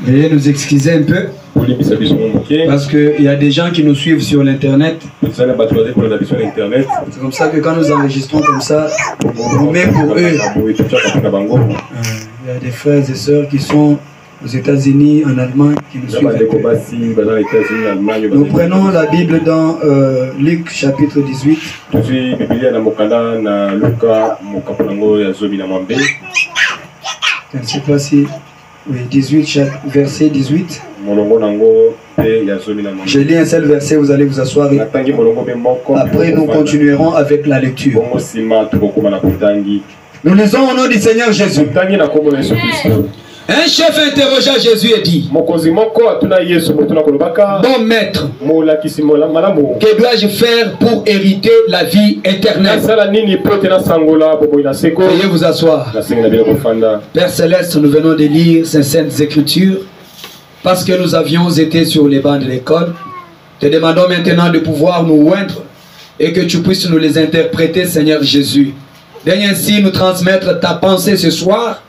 Veuillez nous excuser un peu. Parce qu'il y a des gens qui nous suivent sur l'internet. C'est comme ça que quand nous enregistrons comme ça, on met pour eux. Il y a des frères et sœurs qui sont aux États-Unis, en Allemagne, qui nous suivent. Nous prenons la Bible dans Luc chapitre 18. Je ne sais pas si... Oui, 18, verset 18. Je lis un seul verset, vous allez vous asseoir. Après, nous continuerons avec la lecture. Nous lisons au nom du Seigneur Jésus. Un chef interrogea Jésus et dit: bon maître, que dois-je faire pour hériter la vie éternelle? Veuillez vous asseoir. Père Céleste, nous venons de lire ces saintes écritures parce que nous avions été sur les bancs de l'école. Te demandons maintenant de pouvoir nous oindre et que tu puisses nous les interpréter, Seigneur Jésus. Daigne ainsi nous transmettre ta pensée ce soir.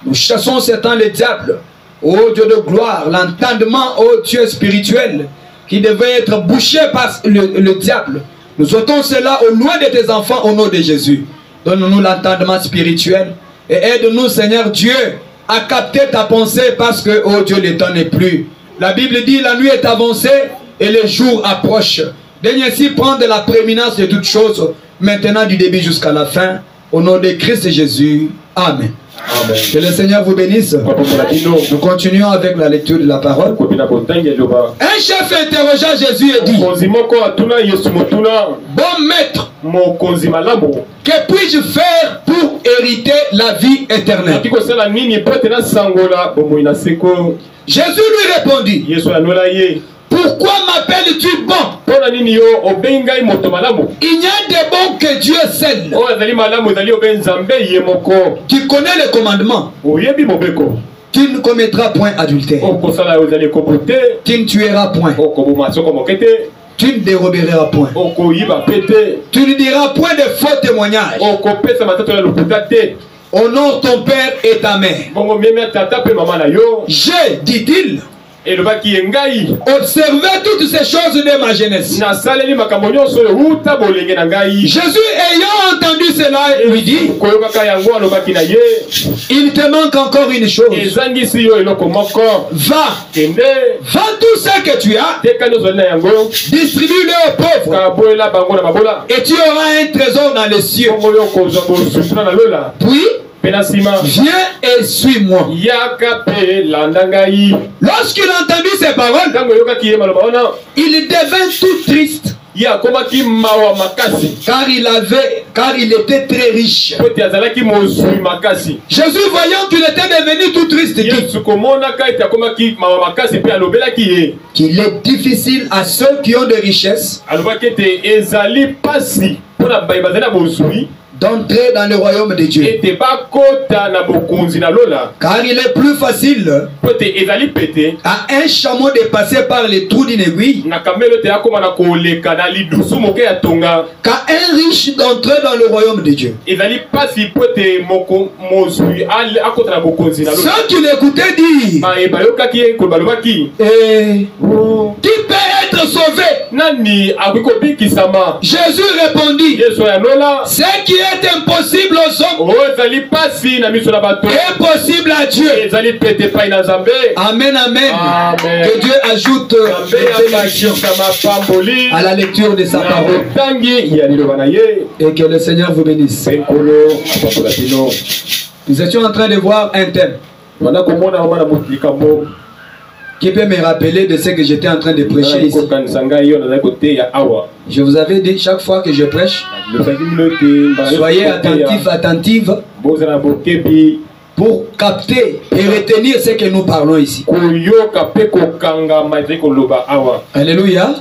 Nous chassons Satan le diable, ô Dieu de gloire, l'entendement, ô Dieu spirituel, qui devait être bouché par le diable. Nous ôtons cela au loin de tes enfants au nom de Jésus. Donne-nous l'entendement spirituel et aide-nous, Seigneur Dieu, à capter ta pensée parce que, ô Dieu, le temps n'est plus. La Bible dit, la nuit est avancée et le jour approche. Daigne ainsi prendre la prééminence de toutes choses, maintenant du début jusqu'à la fin, au nom de Christ Jésus. Amen. Amen. Que le Seigneur vous bénisse. Nous continuons avec la lecture de la parole. Un chef interrogea Jésus et dit: bon maître, que puis-je faire pour hériter la vie éternelle? Jésus lui répondit: pourquoi m'appelles-tu bon? Il n'y a de bon que Dieu seul. Tu connais le commandement. Tu ne commettras point adultère. Tu ne tueras point. Tu ne déroberas point. Tu ne diras point de faux témoignages. Honore ton père et ta mère. J'ai, dit-il, observez toutes ces choses de ma jeunesse. Jésus ayant entendu cela lui dit: il te manque encore une chose. Va, vends tout ce que tu as, distribue-le aux pauvres, et tu auras un trésor dans les cieux. Puis viens et suis-moi. Lorsqu'il entendit ces paroles, il devint tout triste, car il était très riche. Jésus, voyant qu'il était devenu tout triste, dit qu'il est difficile à ceux qui ont des richesses d'entrer dans le royaume de Dieu. Car il est plus facile à un chameau de passer par les trous d'une aiguille qu'à un riche d'entrer dans le royaume de Dieu. Ceux qui l'écoutaient disent: qui peut être sauvé? Jésus répondit: ce qui est impossible aux hommes est possible à Dieu. Amen, amen. Que Dieu ajoute à la lecture de sa parole. Et que le Seigneur vous bénisse. Nous étions en train de voir un thème qui peut me rappeler de ce que j'étais en train de prêcher ici. Je vous avais dit, chaque fois que je prêche, soyez attentifs, attentives pour capter et retenir ce que nous parlons ici. Alléluia.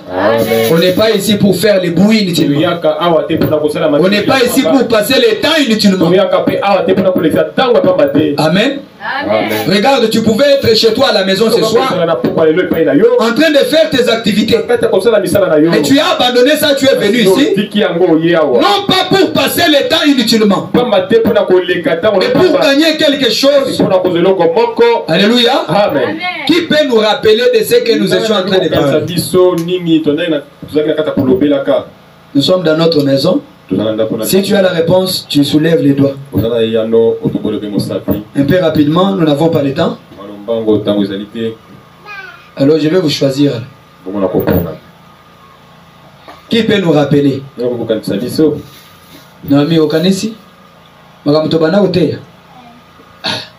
On n'est pas ici pour faire les bruits inutilement. On n'est pas ici pour passer le temps inutilement. Amen. Amen. Regarde, tu pouvais être chez toi à la maison ce soir, en train de faire tes activités. Et tu as abandonné ça, tu es venu ici. Non pas pour passer le temps inutilement, mais pour gagner quelque chose. Alléluia. Amen. Qui peut nous rappeler de ce que nous étions en train de parler? Nous sommes dans notre maison. Si tu as la réponse, tu soulèves les doigts. Un peu rapidement, nous n'avons pas le temps. Alors je vais vous choisir. Qui peut nous rappeler? Nami okanisi? Magamuto bana oteya.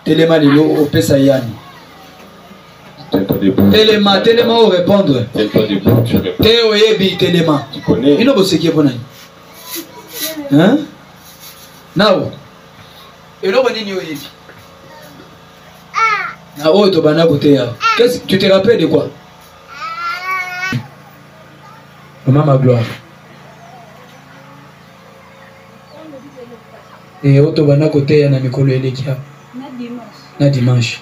Telema lilo opesa yani. Téléma au répondre. Théo yebi téléma. Ino boseki bonani. Hein? Nao. Elo bonini oyebi. Na o to bana koteya. Qu'est-ce que tu te rappelles de quoi? Maman gloire. Et o to bana koteya na mikolo elekia. Na dimanche.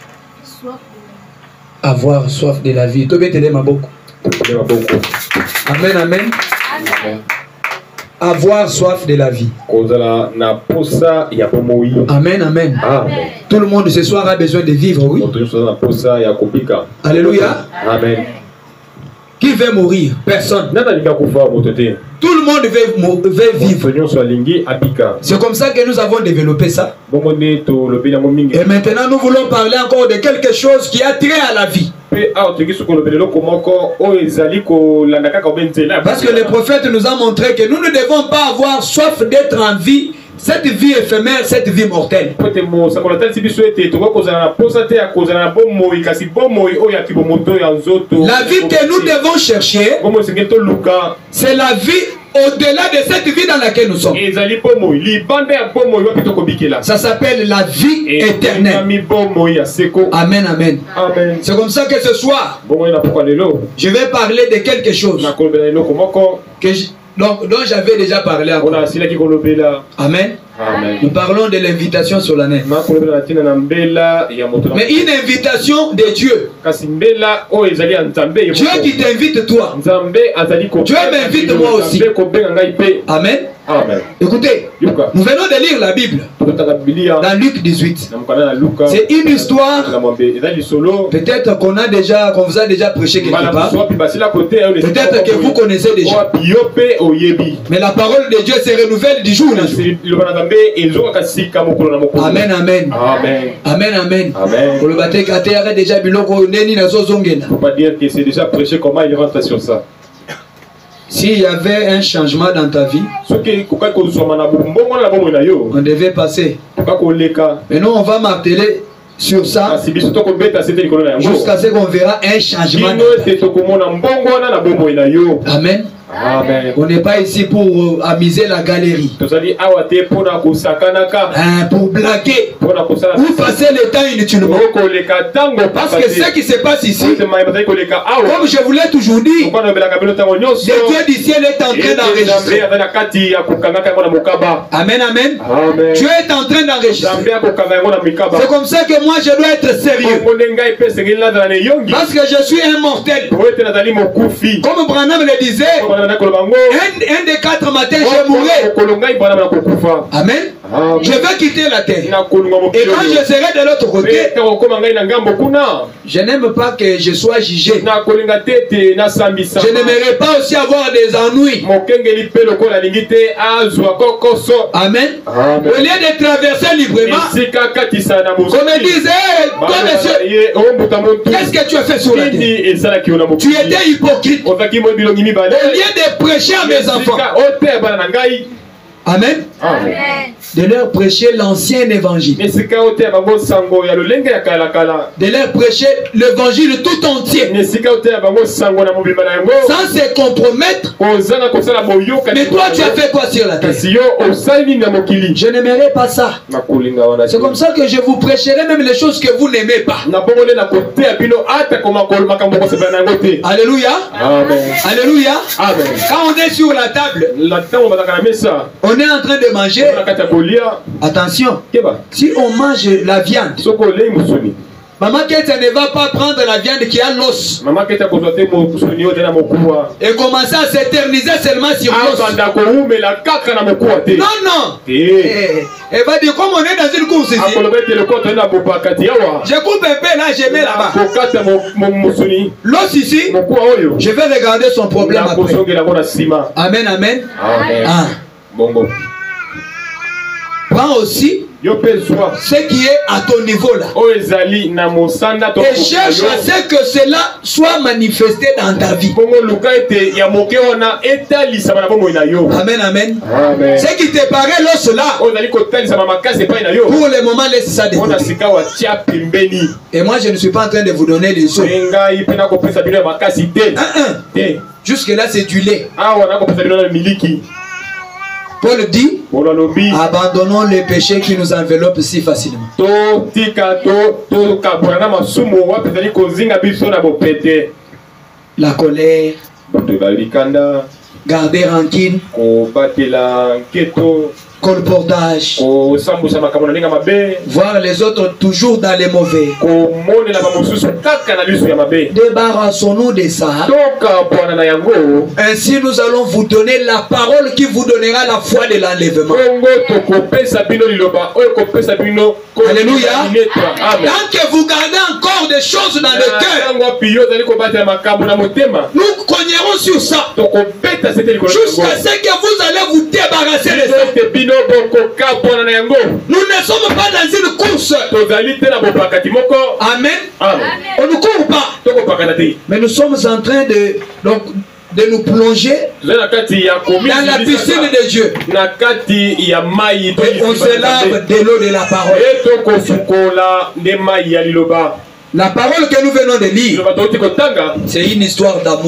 Avoir soif de la vie. Amen, amen. Avoir soif de la vie. Amen, amen. Tout le monde ce soir a besoin de vivre, oui. Alléluia. Amen. Qui veut mourir? Personne. Tout le monde veut vivre. C'est comme ça que nous avons développé ça. Et maintenant nous voulons parler encore de quelque chose qui a trait à la vie. Parce que le prophète nous a montré que nous ne devons pas avoir soif d'être en vie. Cette vie éphémère, cette vie mortelle. La vie que nous devons chercher, c'est la vie au-delà de cette vie dans laquelle nous sommes. Ça s'appelle la vie éternelle. Amen, amen. C'est comme ça que ce soir, je vais parler de quelque chose dont j'avais déjà parlé. Amen. Amen. Nous parlons de l'invitation solennelle. Mais une invitation de Dieu. Dieu qui t'invite toi. Dieu m'invite moi aussi. Amen. Amen. Écoutez, nous venons de lire la Bible dans Luc 18. C'est une histoire. Peut-être qu'on vous a déjà prêché quelque part. Peut-être que vous connaissez déjà. Mais la parole de Dieu se renouvelle du jour au jour. Amen, amen. Amen, amen. Pour le baptême, il y a déjà biloko neni na zozongena. Faut pas dire que c'est déjà prêché, comment il rentre sur ça. S'il y avait un changement dans ta vie, on devait passer. Mais nous, on va marteler sur ça jusqu'à ce qu'on verra un changement. Amen. Amen. On n'est pas ici pour amuser la galerie, pour blaguer, ou passer le temps inutilement. Parce que ce qui se passe ici, comme je vous l'ai toujours dit, le Dieu du ciel est en train d'enregistrer. Amen, amen. Dieu est en train d'enregistrer. C'est comme ça que moi je dois être sérieux. Parce que je suis un mortel. Comme Branham le disait, un des 4 matins je mourrai. Amen. Je vais quitter la terre. Et quand je serai de l'autre côté, je n'aime pas que je sois jugé. Je n'aimerais pas aussi avoir des ennuis. Amen. Au lieu de traverser librement, on me disait, toi monsieur, qu'est-ce que tu as fait sur la terre? Tu étais hypocrite. Au lieu de prêcher à mes enfants, amen, de leur prêcher l'ancien évangile, de leur prêcher l'évangile tout entier, sans se compromettre. Mais toi tu as fait quoi sur la terre? Je n'aimerais pas ça. C'est comme ça que je vous prêcherai même les choses que vous n'aimez pas. Alléluia. Alléluia. Quand on est sur la table, on est en train de manger, Attention, si on mange la viande, maman Ketia ne va pas prendre la viande qui a l'os et commencer à s'éterniser seulement sur l'os. Non, non. Elle va dire, comme on est dans une course ici, je coupe un peu là, je mets là-bas. L'os ici, je vais regarder son problème après. Amen, amen. Ah. Prends aussi ce qui est à ton niveau là. Et cherche à ce que cela soit manifesté dans ta vie. Amen, amen. Ce qui te paraît l'os là, pour le moment laisse ça de côté. Et moi je ne suis pas en train de vous donner les os. Jusque là c'est du lait. Paul dit, abandonnons les péchés qui nous enveloppent si facilement. La colère, garder rancune, colportage, voir les autres toujours dans les mauvais. Débarrassons-nous de ça. Ainsi nous allons vous donner la parole qui vous donnera la foi de l'enlèvement. Alléluia. Tant que vous gardez encore des choses dans le cœur, nous cognerons sur ça jusqu'à ce que vous allez vous débarrasser de ça. Nous ne sommes pas dans une course. Amen. On ne court pas. Mais nous sommes en train de nous plonger dans la piscine de Dieu. Et on se lave de l'eau de la parole. La parole que nous venons de lire, c'est une histoire d'amour.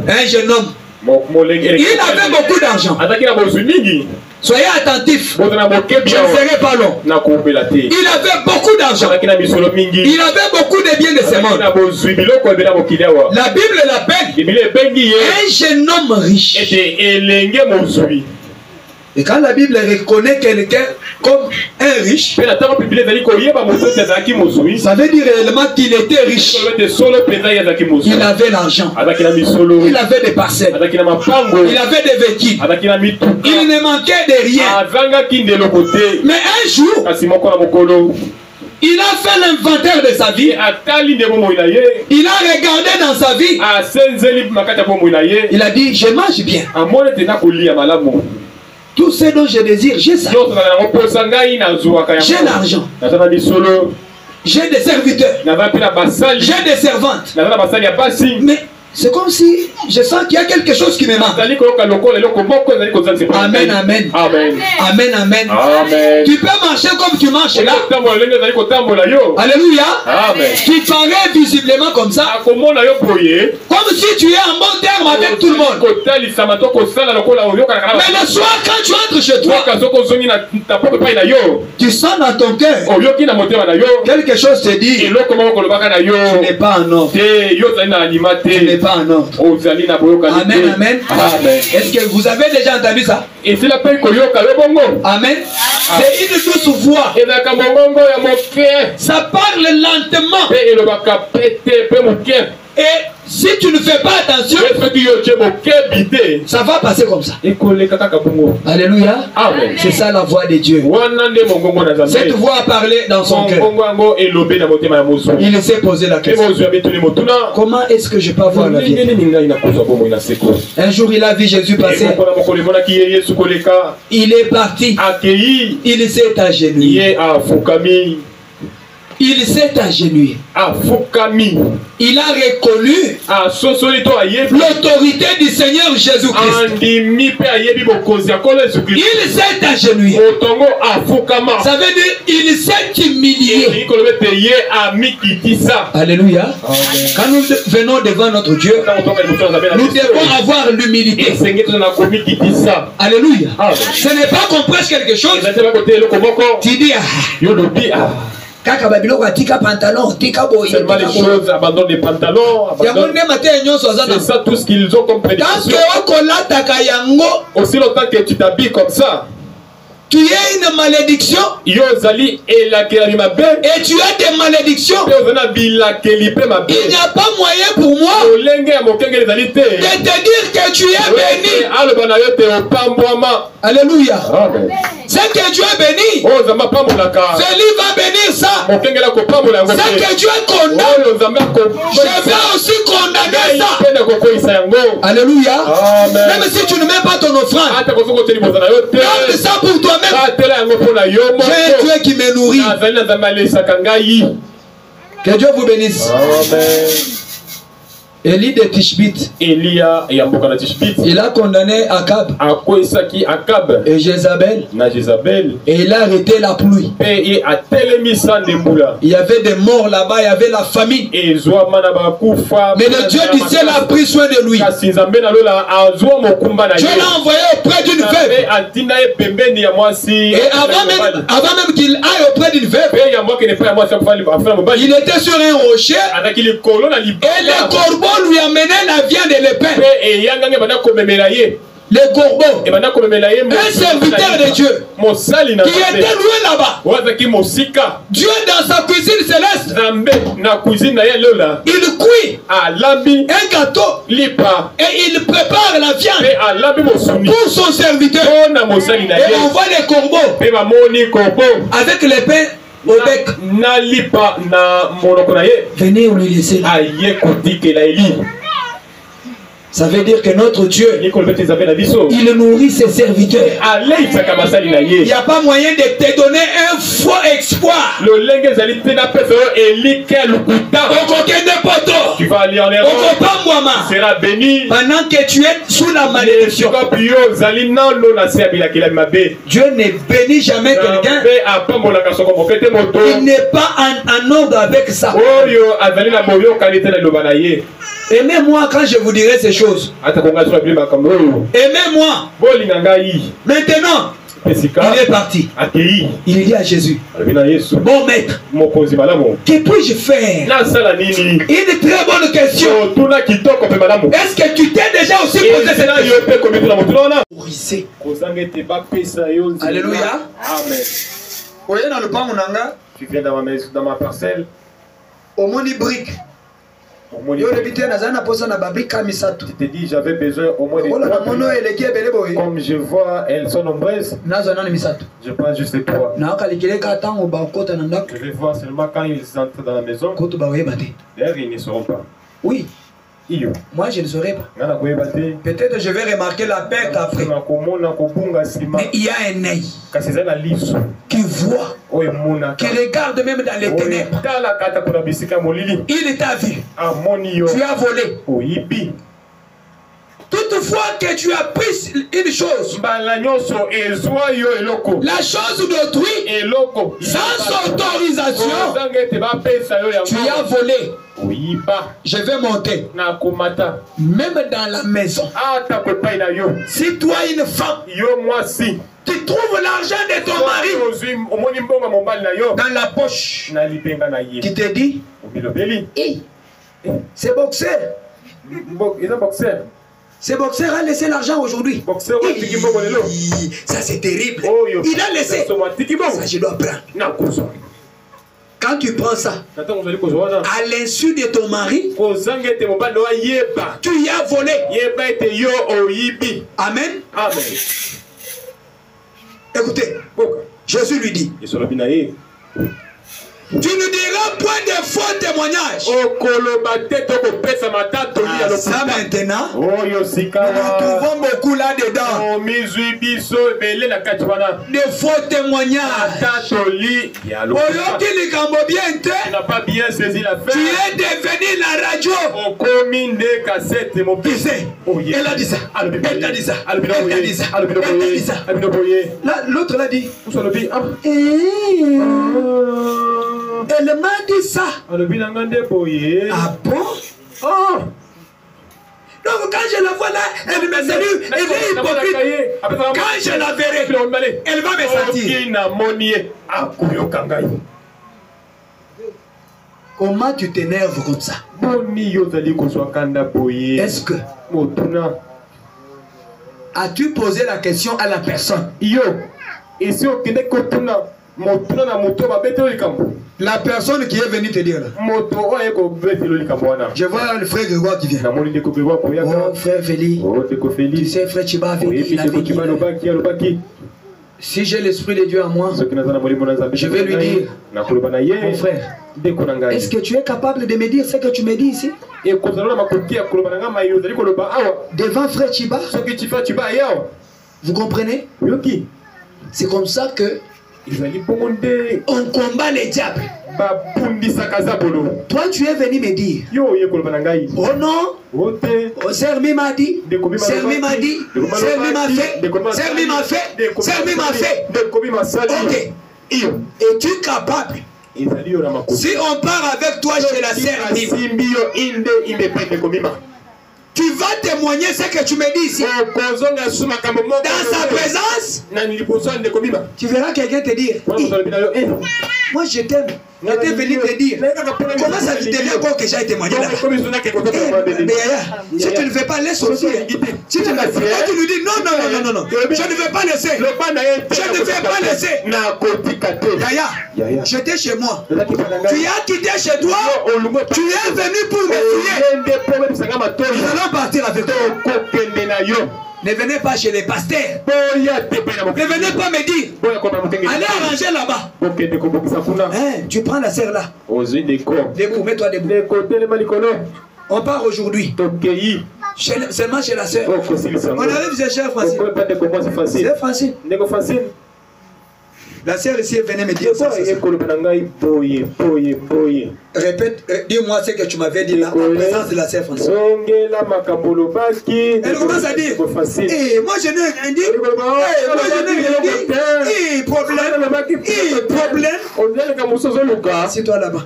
Un jeune homme, il avait beaucoup d'argent. Soyez attentifs, je ne serai pas long. Il avait beaucoup d'argent. Il avait beaucoup de biens de ce monde. La Bible l'appelle un jeune homme riche. Et quand la Bible reconnaît quelqu'un comme un riche, ça veut dire réellement qu'il était riche. Il avait l'argent. Il avait des parcelles. Il avait des véhicules. Il ne manquait de rien. Mais un jour, il a fait l'inventaire de sa vie. Il a regardé dans sa vie. Il a dit, je mange bien. Tout ce dont je désire, j'ai ça. J'ai l'argent. J'ai des serviteurs. J'ai des servantes. Mais c'est comme si je sens qu'il y a quelque chose qui me manque. Amen, amen. Amen, amen. Tu peux marcher comme tu marches là. Alléluia. Amen. Tu parais visiblement comme ça. Comme si tu es en bon terme avec tout le monde. Mais le soir, quand tu entres chez toi, tu sens dans ton cœur quelque chose te dit, tu n'es pas en ordre. Tu n'es pas en ordre. Amen, amen. Est-ce que vous avez déjà entendu ça? Amen. C'est une douce voix. Ça parle lentement. Et si tu ne fais pas attention, ça va passer comme ça. Alléluia. C'est ça la voix de Dieu. Cette voix a parlé dans son cœur. Il s'est posé la question. Comment est-ce que je peux avoir la vie? Un jour il a vu Jésus passer. Il est parti. Il s'est agenouillé. Il s'est agenouillé. Il a reconnu l'autorité du Seigneur Jésus-Christ. Il s'est agenouillé. Ça veut dire il s'est humilié. Alléluia. Quand nous venons devant notre Dieu, nous devons avoir l'humilité. Alléluia. Ce n'est pas qu'on prêche quelque chose. Tu dis seulement les choses, abandonne les pantalons. C'est ça tout ce qu'ils ont comme prédication. Aussi longtemps que tu t'habilles comme ça, Tu es une malédiction. Et tu as des malédictions. Il n'y a pas moyen pour moi de te dire que tu es béni. Alléluia. C'est que Dieu est béni. Félix va bénir ça. C'est que Dieu condamne. Je vais aussi condamner ça. Alléluia. Même si tu ne mets pas ton offrande, garde ça pour toi-même. J'ai un Dieu qui me nourrit. Que Dieu vous bénisse. Amen. Élie de Tishbit. Il a condamné Akab et Jézabel. Et il a arrêté la pluie. Il y avait des morts là-bas, il y avait la famine. Mais le Dieu du ciel a pris soin de lui. Dieu l'a envoyé auprès d'une veuve. Et avant même qu'il aille auprès d'une veuve, il était sur un rocher. Et les corbeaux lui amenait la viande et le pain. Les corbeaux, un serviteur de Dieu qui était loin là-bas. Dieu dans sa cuisine céleste, il cuit un gâteau et il prépare la viande pour son serviteur. Et on voit les corbeaux avec les pains au bec. Venez, on lui laisse là. Ça veut dire que notre Dieu, il nourrit ses serviteurs. Il n'y a pas moyen de te donner un faux espoir. Tu vas aller en erreur. Tu seras béni pendant que tu es sous la malédiction. Dieu ne bénit jamais quelqu'un. Il n'est pas en ordre avec ça. Aimez-moi quand je vous dirai ces choses. Aimez-moi. Maintenant, il est parti. Il dit à Jésus, bon maître, que puis-je faire? Une très bonne question. Est-ce que tu t'es déjà aussi posé cette question? Alléluia. Amen. Tu viens dans ma parcelle. Au moins une brique. Je te dis, j'avais besoin au moins de 3 briques. Comme je vois, elles sont nombreuses. Je prends juste 3. Je vais voir seulement quand ils entrent dans la maison. D'ailleurs, ils ne sauront pas. Oui. Moi je ne saurais pas. Peut-être je vais remarquer la perte après. Mais il y a un œil qui voit, qui regarde même dans les ténèbres. Il t'a vu. Tu as volé. Toutefois que tu as pris une chose, la chose d'autrui, sans autorisation, tu as volé. Je vais monter. Même dans la maison. Si toi une femme, tu trouves l'argent de ton mari dans la poche, qui te dit, c'est boxeur. Ce boxeur a laissé l'argent aujourd'hui. Ça c'est terrible. Il a laissé. Ça je dois prendre. Quand tu prends ça, à l'insu de ton mari, tu y as volé. Amen. Écoutez, Jésus lui dit, tu ne diras point de faux témoignages. Ça maintenant, nous trouvons beaucoup là-dedans. De faux témoignages. Tu n'as pas bien saisi l'affaire. Tu es devenu la radio. Qui c'est? Elle a dit ça. Elle a dit ça. Elle a dit ça. Elle a dit ça. L'autre l'a dit. Elle m'a dit ça. Ah bon? Oh. Donc quand je la vois là, elle me salue, elle est hypocrite. Quand je la verrai, elle va me sentir. Comment tu t'énerves comme ça? Est-ce que as-tu posé la question à la personne? Et si on kende kotuna motuna na moto ba betelo likambo. La personne qui est venue te dire là. Moto oye ko betelo likambo wana. Je vois le frère Grégoire qui vient. Na moni deko Grégoire ko yaka. Oh frère Feli. Oh deko Feli. Tu sais frère Chiba il a venu. Si j'ai l'esprit de Dieu en moi, je vais lui dire, mon frère, est-ce que tu es capable de me dire ce que tu me dis ici? Devant frère Chiba, vous comprenez? C'est comme ça que on combat les diables. Toi tu es venu me dire, oh non, Sermi m'a dit, Sermi m'a dit, Sermi m'a fait, Sermi m'a fait, Sermi m'a fait. Ok, es-tu capable? Si on part avec toi chez la Sermi, tu vas témoigner ce que tu me dis ici. Dans sa présence, tu verras quelqu'un te dire, moi je t'aime. Je t'ai venu te dire, comment ça te devient encore que j'ai témoigné là? Si tu ne veux pas, laisse sortir. Si tu ne veux pas, tu lui dis non, je ne veux pas laisser. Je ne veux pas laisser. Yaya, j'étais chez moi. Tu as quitté chez toi. Tu es venu pour me tuer. Nous allons partir avec toi. Ne venez pas chez les pasteurs. Ne venez pas me dire. Allez arranger là-bas. Tu prends la serre là. Debout, mets-toi debout. On part aujourd'hui. Seulement chez la serre. On arrive chez cher Francine. C'est facile. La sœur ici venait me dire ça. Répète, dis-moi ce que tu m'avais dit là, en présence de la sœur Francine. Elle commence à dire, moi je n'ai rien dit. Moi je n'ai rien dit. Problème. Assieds-toi là-bas.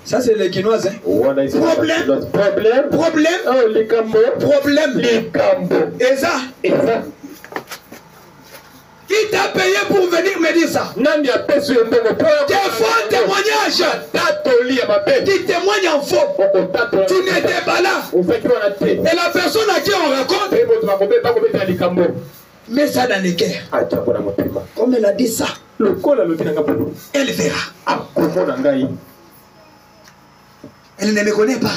Ça c'est les Quinoises. Problème. Et ça. Qui t'a payé pour venir me dire ça? Des faux témoignages. Qui témoignent en faux. Tu n'étais pas là. Et la personne à qui on raconte met ça dans les cœurs. Comme elle a dit ça, elle verra. Elle ne me connaît pas.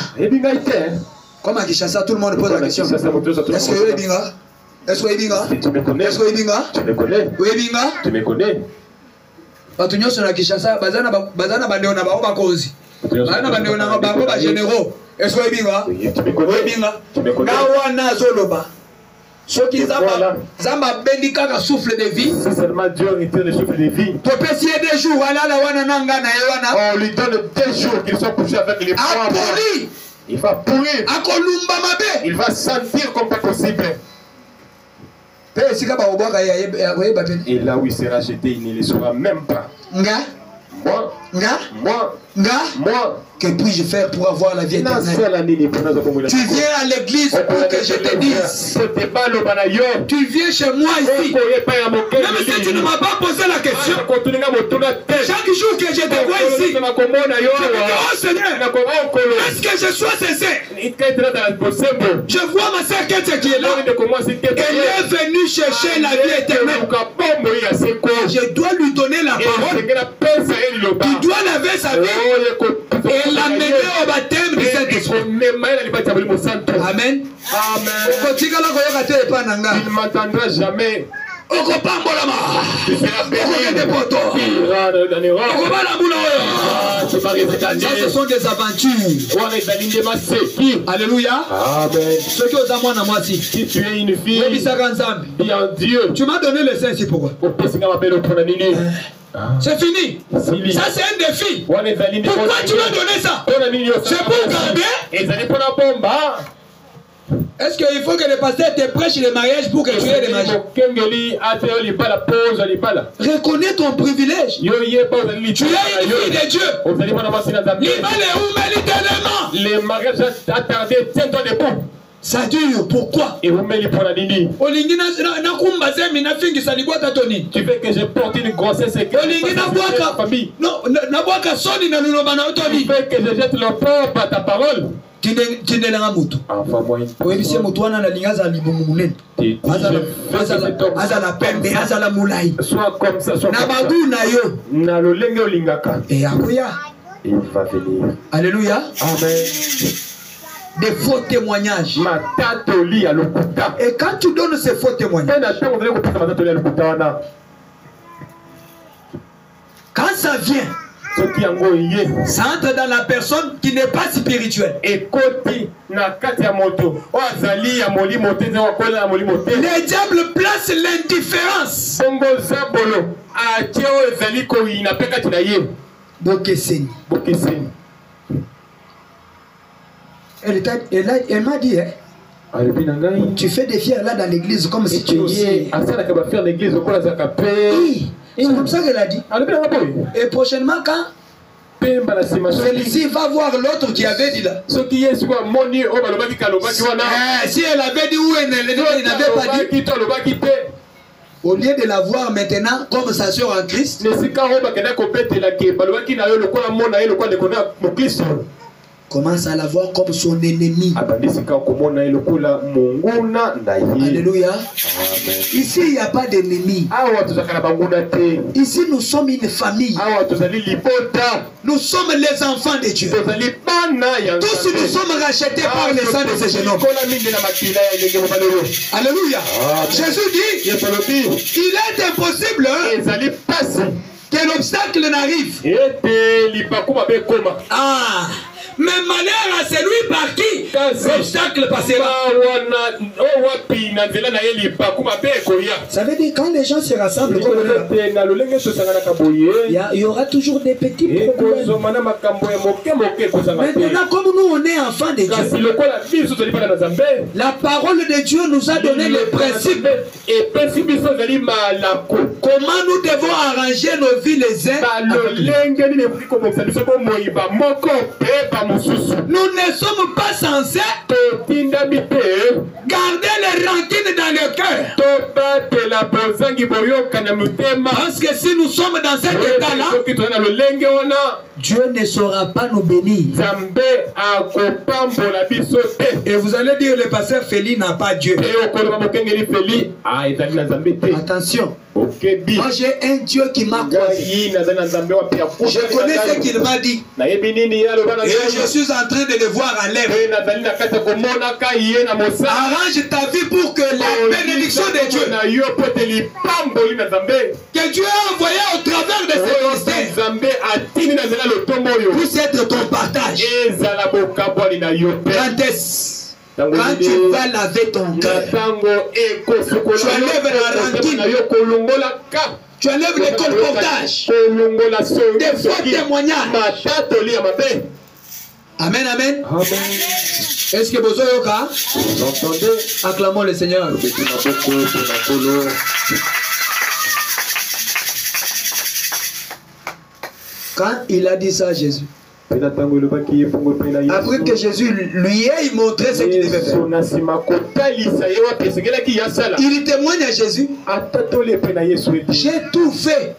Comme à Kinshasa, tout le monde pose la question. Est-ce que je binga? Est-ce que Ibinga? Tu me connais? Est-ce que Ibinga? Tu me connais? Oui, Ibinga? Tu me connais? Batunyo sona Kinshasa, bazana bandeo na ba cause. Bazana bandeo na ba généraux. Est-ce que Ibinga? Tu me connais? Ibinga? Tu me connais? Gawana zoloba. Ceux qui zamba bendika ka souffle de vie. Si seulement Dieu retient le souffle de vie. Tu peux essayer des jours, voilà la wana nanga na ewana. On lui donne des jours qu'ils sont couchés avec les poids. Il va pourrir. Akolumba mabe. Il va sentir comme pas possible. Et là où il sera jeté, il ne le saura même pas. Moi, que puis-je faire pour avoir la vie éternelle? Tu viens à l'église pour que je te dise. Tu viens chez moi ici. Même si tu ne m'as pas posé la question, chaque jour que je te vois ici, je me dis, oh Seigneur, est-ce que je sois sincère? Je vois ma soeur Ketia qui est là. Elle est venue chercher la vie éternelle. Je dois lui donner la parole. Tu dois laver sa vie et l'amener au baptême du Saint-Esprit. Amen. Il ne m'entendra jamais. Tu seras ça, ce sont des aventures. Alléluia. Amen. Ce que vous avez moi aussi. Si tu es une fille, dis en Dieu. Tu m'as donné le sein, c'est pourquoi? C'est fini. Ça c'est un défi. Pourquoi tu m'as donné ça? C'est pour garder. Est-ce qu'il faut que le pasteur te prêche le mariage pour que tu aies le mariage? Reconnais ton privilège. Tu es une fille de Dieu. Les mariages attardés, tiens-toi debout. Ça dure, pourquoi? Et vous mettez pour la dini. Tu veux que je porte une grossesse et que famille. Non, tu veux que je jette le propre à ta parole. Envoie-moi une soit comme ça, soit il va venir. Alléluia. Amen. Des faux témoignages. Et quand tu donnes ces faux témoignages, quand ça vient, ça entre dans la personne qui n'est pas spirituelle. Le diable place l'indifférence. Elle m'a dit, tu fais des fiers là dans l'église comme si tu étais. C'est comme ça qu'elle a dit. Et prochainement, quand celui-ci va voir l'autre qui avait dit là. Si elle avait dit ou elle n'avait pas dit, au lieu de la voir maintenant comme sa soeur en Christ, commence à la voir comme son ennemi. Alléluia. Ici, il n'y a pas d'ennemi. Ici, nous sommes une famille. Nous sommes les enfants de Dieu. Tous nous sommes rachetés par le sang de ce jeune homme. Alléluia. Jésus dit, il est impossible que l'obstacle n'arrive. Ah, mais malheur à celui par qui l'obstacle passera. Ça veut dire quand les gens se rassemblent, il y aura toujours des petits problèmes. Maintenant, comme nous on est enfants de Dieu, la parole de Dieu nous a donné les principes. Comment nous devons arranger nos vies les uns. Nous ne sommes pas censés garder les rancines dans le cœur. Parce que si nous sommes dans cet état-là, Dieu ne saura pas nous bénir. Et vous allez dire le pasteur Félix n'a pas Dieu. Attention. Moi j'ai un Dieu qui m'a croisé. Je connais ce qu'il m'a dit. Et je suis en train de le voir en l'air. Arrange ta vie pour que la bénédiction de Dieu que Dieu a envoyé au travers de ces ministères puisse être ton partage. Quand tu vas laver ton cœur, tu enlèves la rancune, tu enlèves les colportages, des faux témoignages. Amen, amen. Est-ce que vous avez acclamons le Seigneur. Quand il a dit ça à Jésus, après que Jésus lui ait montré ce qu'il devait faire, il témoigne à Jésus, j'ai tout fait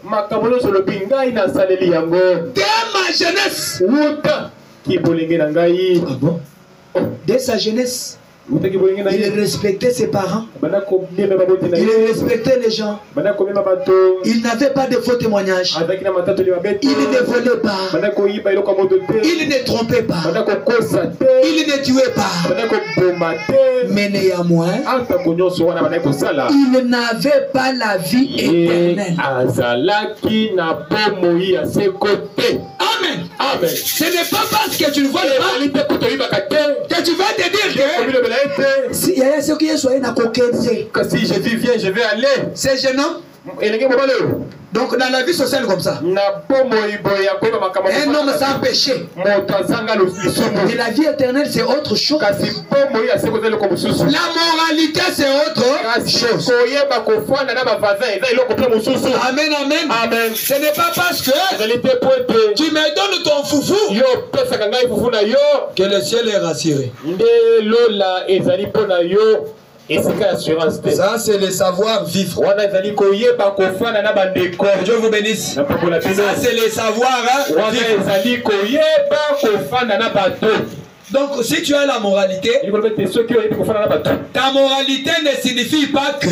dès ma jeunesse. Dès sa jeunesse, il respectait ses parents, il respectait les gens, il n'avait pas de faux témoignages, il ne volait pas, il ne trompait pas, il ne tuait pas, mais néanmoins il n'avait pas la vie éternelle. Amen. Amen. Ce n'est pas parce que tu ne vois pas que tu vas te dire que si Jésus vient, je vais aller. Ce jeune homme, Donc dans la vie sociale comme ça, un homme sans péché, et la vie éternelle c'est autre chose. La moralité c'est autre chose. Amen, amen. Amen. Ce n'est pas parce que tu me donnes ton foufou que le ciel est rassuré. Ça c'est le savoir vivre. Dieu vous bénisse. Ça c'est le savoir vivre. Donc si tu as la moralité, ta moralité ne signifie pas que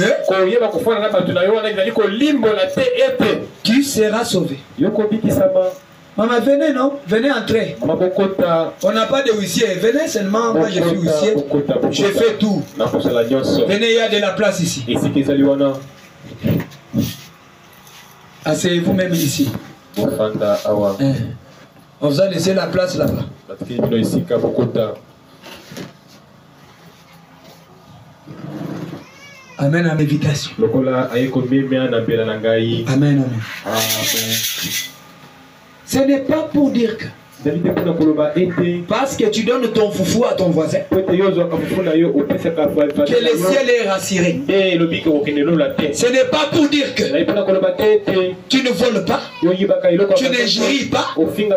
tu seras sauvé. Maman, venez, non? Venez entrer. On n'a pas de huissier. Venez seulement. Moi, je suis huissier. Je fais tout. Venez, il y a de la place ici. Asseyez-vous même ici. On vous a laissé la place là-bas. Amen à l'invitation. Amen, amen. Ce n'est pas pour dire que parce que tu donnes ton foufou à ton voisin que le ciel est rassuré. Ce n'est pas pour dire que tu ne voles pas, tu ne jouis pas, tu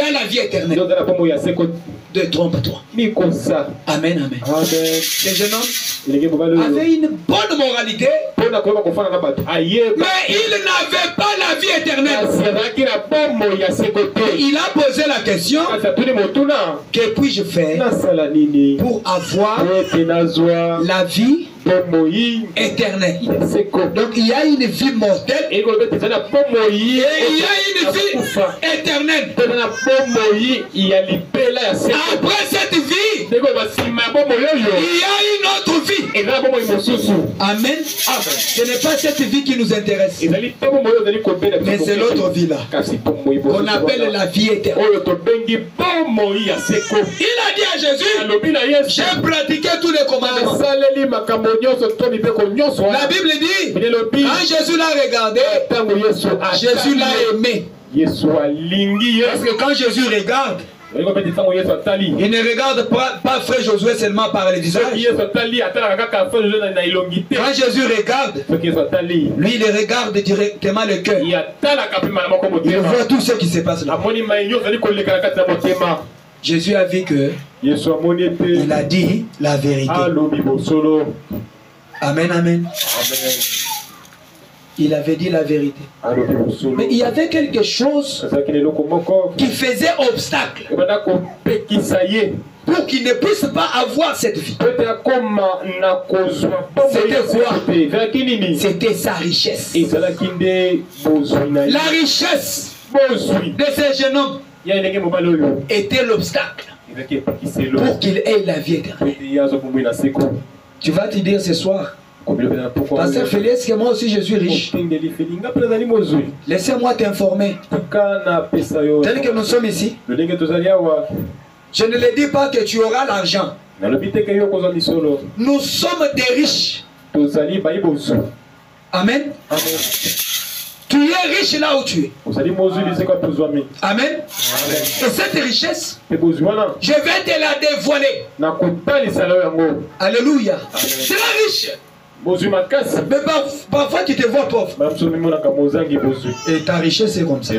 as la vie éternelle. Ne trompe-toi. Amen, amen. Les jeunes hommes avaient une bonne moralité, mais ils n'avaient pas la vie éternelle. Il a posé la question: que puis-je faire pour avoir la vie éternelle? Donc il y a une vie mortelle et il y a une vie éternelle. Après cette vie, il y a une autre vie. Amen. Ce n'est pas cette vie qui nous intéresse, mais c'est l'autre vie là qu'on appelle la vie éternelle. Il a dit à Jésus: j'ai pratiqué tous les commandements. La Bible dit, quand Jésus l'a regardé, Jésus l'a aimé. Parce que quand Jésus regarde, il ne regarde pas frère Josué seulement par le visage. Quand Jésus regarde, lui il regarde directement le cœur. Il voit tout ce qui se passe là. Jésus a vu que il a dit la vérité. Amen, amen. Il avait dit la vérité. Mais il y avait quelque chose qui faisait obstacle pour qu'il ne puisse pas avoir cette vie. C'était quoi? C'était sa richesse. La richesse de ces jeunes hommes était l'obstacle pour qu'il ait la vie éternelle. Tu vas te dire ce soir: Pasteur Félix, que moi aussi je suis riche. Laissez-moi t'informer. Tel que nous sommes ici, je ne le dis pas que tu auras l'argent. Nous sommes des riches. Amen. Tu es riche là où tu es. Amen. Et cette richesse, je vais te la dévoiler. Alléluia. C'est la riche. Mais parfois tu te vois pauvre. Et ta richesse est comme ça.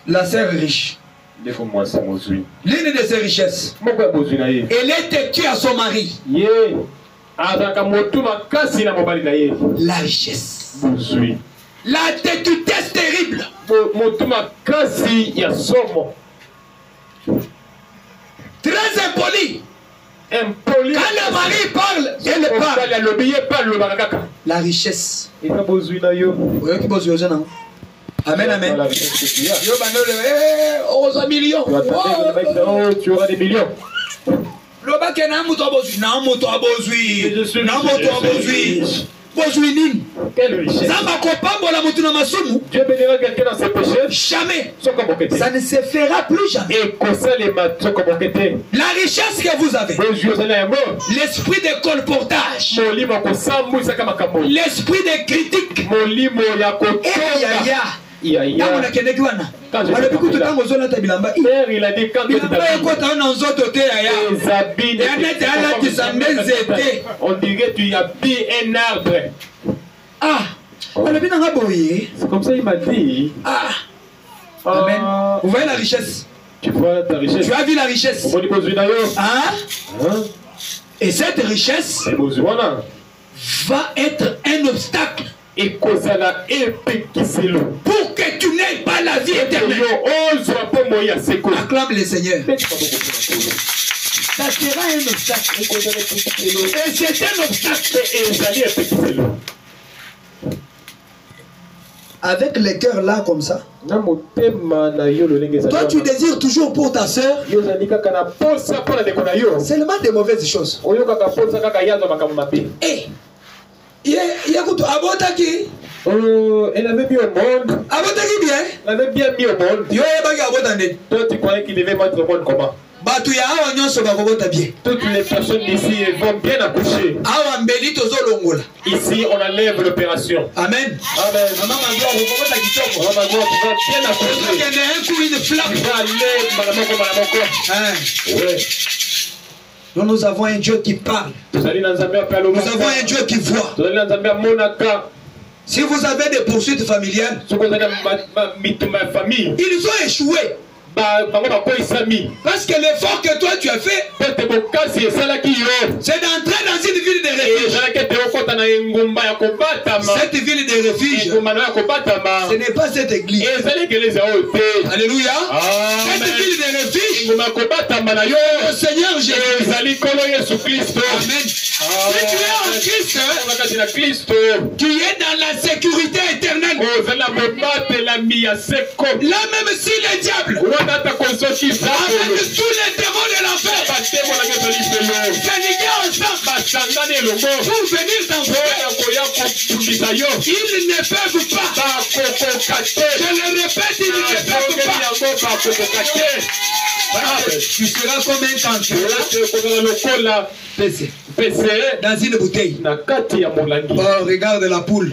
La sœur est riche. L'une de ses richesses, elle est têtue à son mari. La richesse. La têtutesse terrible. Très impoli. Quand le mari parle, elle parle. La richesse. Amen, amen. Millions. Tu auras des millions. Quelle richesse. Dieu bénira quelqu'un dans ses péchés. Jamais. Ça ne se fera plus jamais. La richesse que vous avez, l'esprit de colportage, l'esprit de critique, il a dit on dirait tu as pris un arbre. C'est comme ça il m'a dit. Amen. Vous voyez la richesse? Tu vois ta richesse? Tu as vu la richesse? Et cette richesse va être un obstacle pour que tu n'aies pas la vie éternelle. Acclame le Seigneur. Ça sera un obstacle. Et c'est un obstacle. Avec le cœur là comme ça, toi tu désires toujours pour ta soeur seulement des mauvaises choses. Elle avait mis au monde. Elle avait bien mis au monde. Toi tu croyais qu'il devait mettre au monde comment? Toutes les personnes d'ici vont bien accoucher. Ici on enlève l'opération. Amen. Amen. Maman Magloire, tu vas bien accoucher. Nous avons un Dieu qui parle. Nous avons un Dieu qui voit. Si vous avez des poursuites familiales, ils ont échoué. Parce que l'effort que toi tu as fait, c'est d'entrer dans une ville de refuge. Cette ville de refuge, ce n'est pas cette église. Alléluia. Cette ville de refuge, le Seigneur Jésus. Amen. Si tu es en Christ, tu es dans la sécurité éternelle. Là même si le diable avec tous les démons de l'enfer s'allier ensemble pour venir t'envoyer, ils ne peuvent pas. Je le répète, ils ne peuvent pas. Tu seras comme un cancer dans une bouteille. Oh, regarde la poule.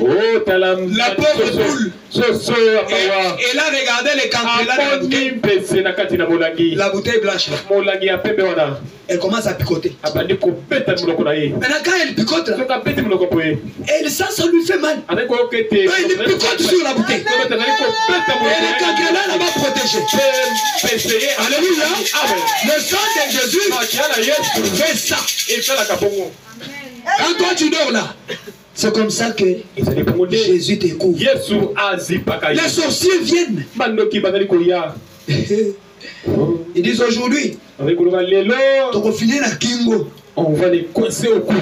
La pauvre poule. Elle a regardé les cancres là dans la bouteille. La bouteille blanche là. Elle commence à picoter. Maintenant quand elle picote là, elle sent ça lui fait mal. Elle picote sur la bouteille. Et les cancres là va protéger. Alléluia. Le sang de Jésus fait ça. Quand toi tu dors là, c'est comme ça que Jésus te couvre. Les sorciers viennent. Ils disent aujourd'hui, on va les coincer au cou.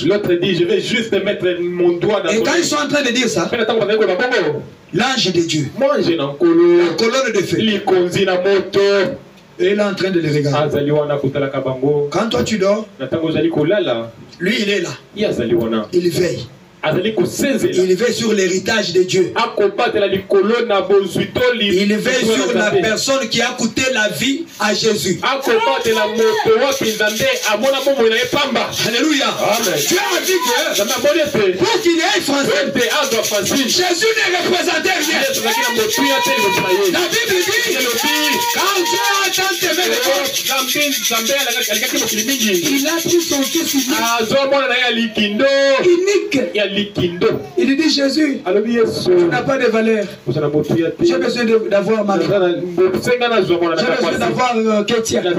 L'autre dit, je vais juste mettre mon doigt dans. Et quand ils sont en train de dire ça, l'ange de Dieu, la colonne de feu, et il est en train de les regarder. Quand toi tu dors, lui il est là. Il veille. Il veille sur l'héritage de Dieu. Il veille sur la personne qui a coûté la vie à Jésus. Alléluia. Tu as dit que pour qu'il y ait français, Jésus ne représentait rien. La Bible dit, quand Dieu a tant aimé le monde, il a pris son fils unique. Il dit Jésus, tu n'as pas de valeur. J'ai besoin d'avoir Marie. J'ai besoin d'avoir Kétia. J'ai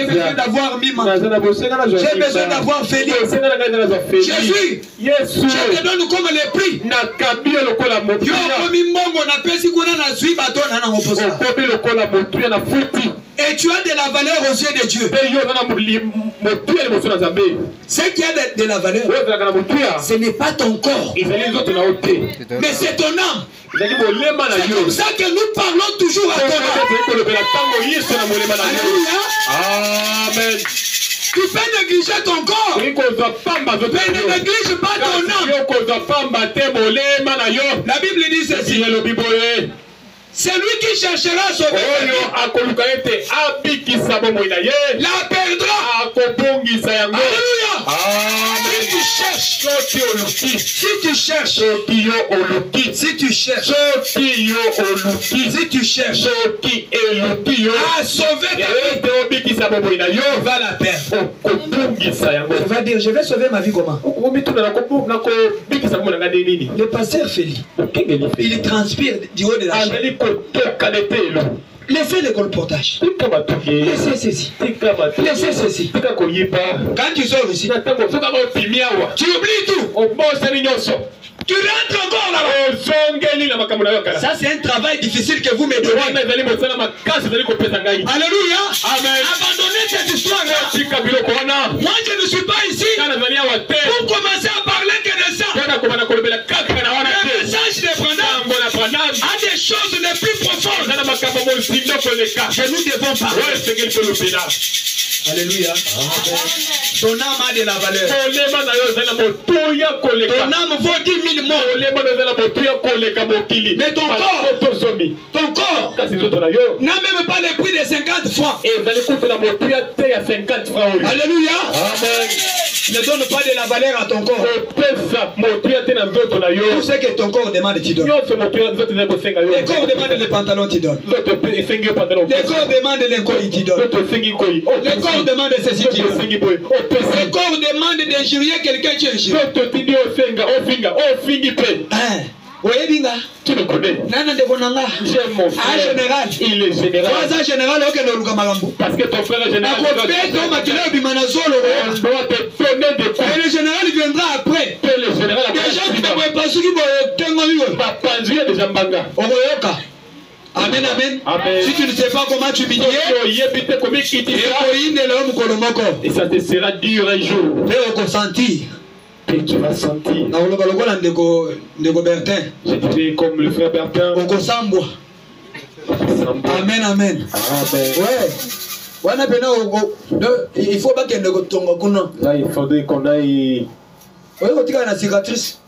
besoin d'avoir Mima. J'ai besoin d'avoir Félix. Jésus, je te donne comme les prix. Et tu as de la valeur aux yeux de Dieu. Ce qui a de la valeur, ce n'est pas ton corps, mais c'est ton âme. C'est comme ça que nous parlons toujours à ton âme. Alléluia. Amen. Tu Tu peux négliger ton corps. Mais ne néglige pas ton âme. La Bible dit ceci. C'est lui qui cherchera à sauver sa vie. La perdra. Alléluia. Si tu cherches, à sauver ta vie, tu vas la perdre. Tu vas dire, je vais sauver ma vie comment? Le pasteur Félix, il transpire du haut de la chaîne. Laissez le colportage. Laissez ceci. Laissez ceci. Quand tu sors ici, tu oublies tout. Tu rentres encore là-bas. Ça, c'est un travail difficile que vous me donnez. Alléluia. Amen. Abandonnez cette histoire. Moi, je ne suis pas ici pour commencer à parler que de ça. Le message de Branham a des choses les plus profondes que nous devons parler. Alléluia. Ton âme a de la valeur. Ton âme vaut 10 000 morts. Mais ton corps n'a même pas le prix de 50 francs. Alléluia. Ne donne pas de la valeur à ton corps. Tout ce que ton corps demande, tu donnes. Le corps demande les pantalons, tu donnes. Le corps demande les colis, tu donnes. Le corps demande ceci, tu donnes. Le corps demande d'injurier quelqu'un, tu injures. Tu le connais. Général. Il est général. Parce que ton frère est général. Il doit te donner des coups. Et le général viendra après. Le général Amen, amen. Si tu ne sais pas comment tu m'humilier, et ça te sera dur un jour. Et tu vas sentir. Je dirais comme le frère Bertin. Amen, amen. Il faut pas qu'il y ait là, il faudrait qu'on aille. Oui, on a la cicatrice.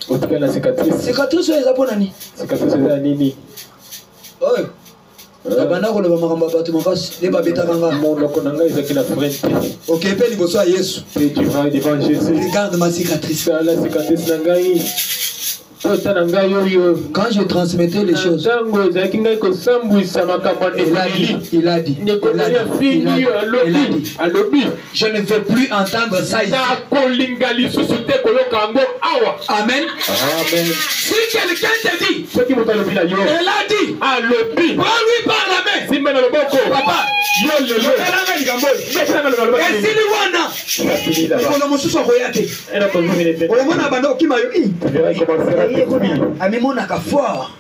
Cicatrice, c'est la nini. Oui. Regarde ma cicatrice. Quand je transmettais les choses, il a dit, je ne veux plus entendre ça ici. Amen. Si quelqu'un te dit, elle a dit, prends-lui par la main. Papa,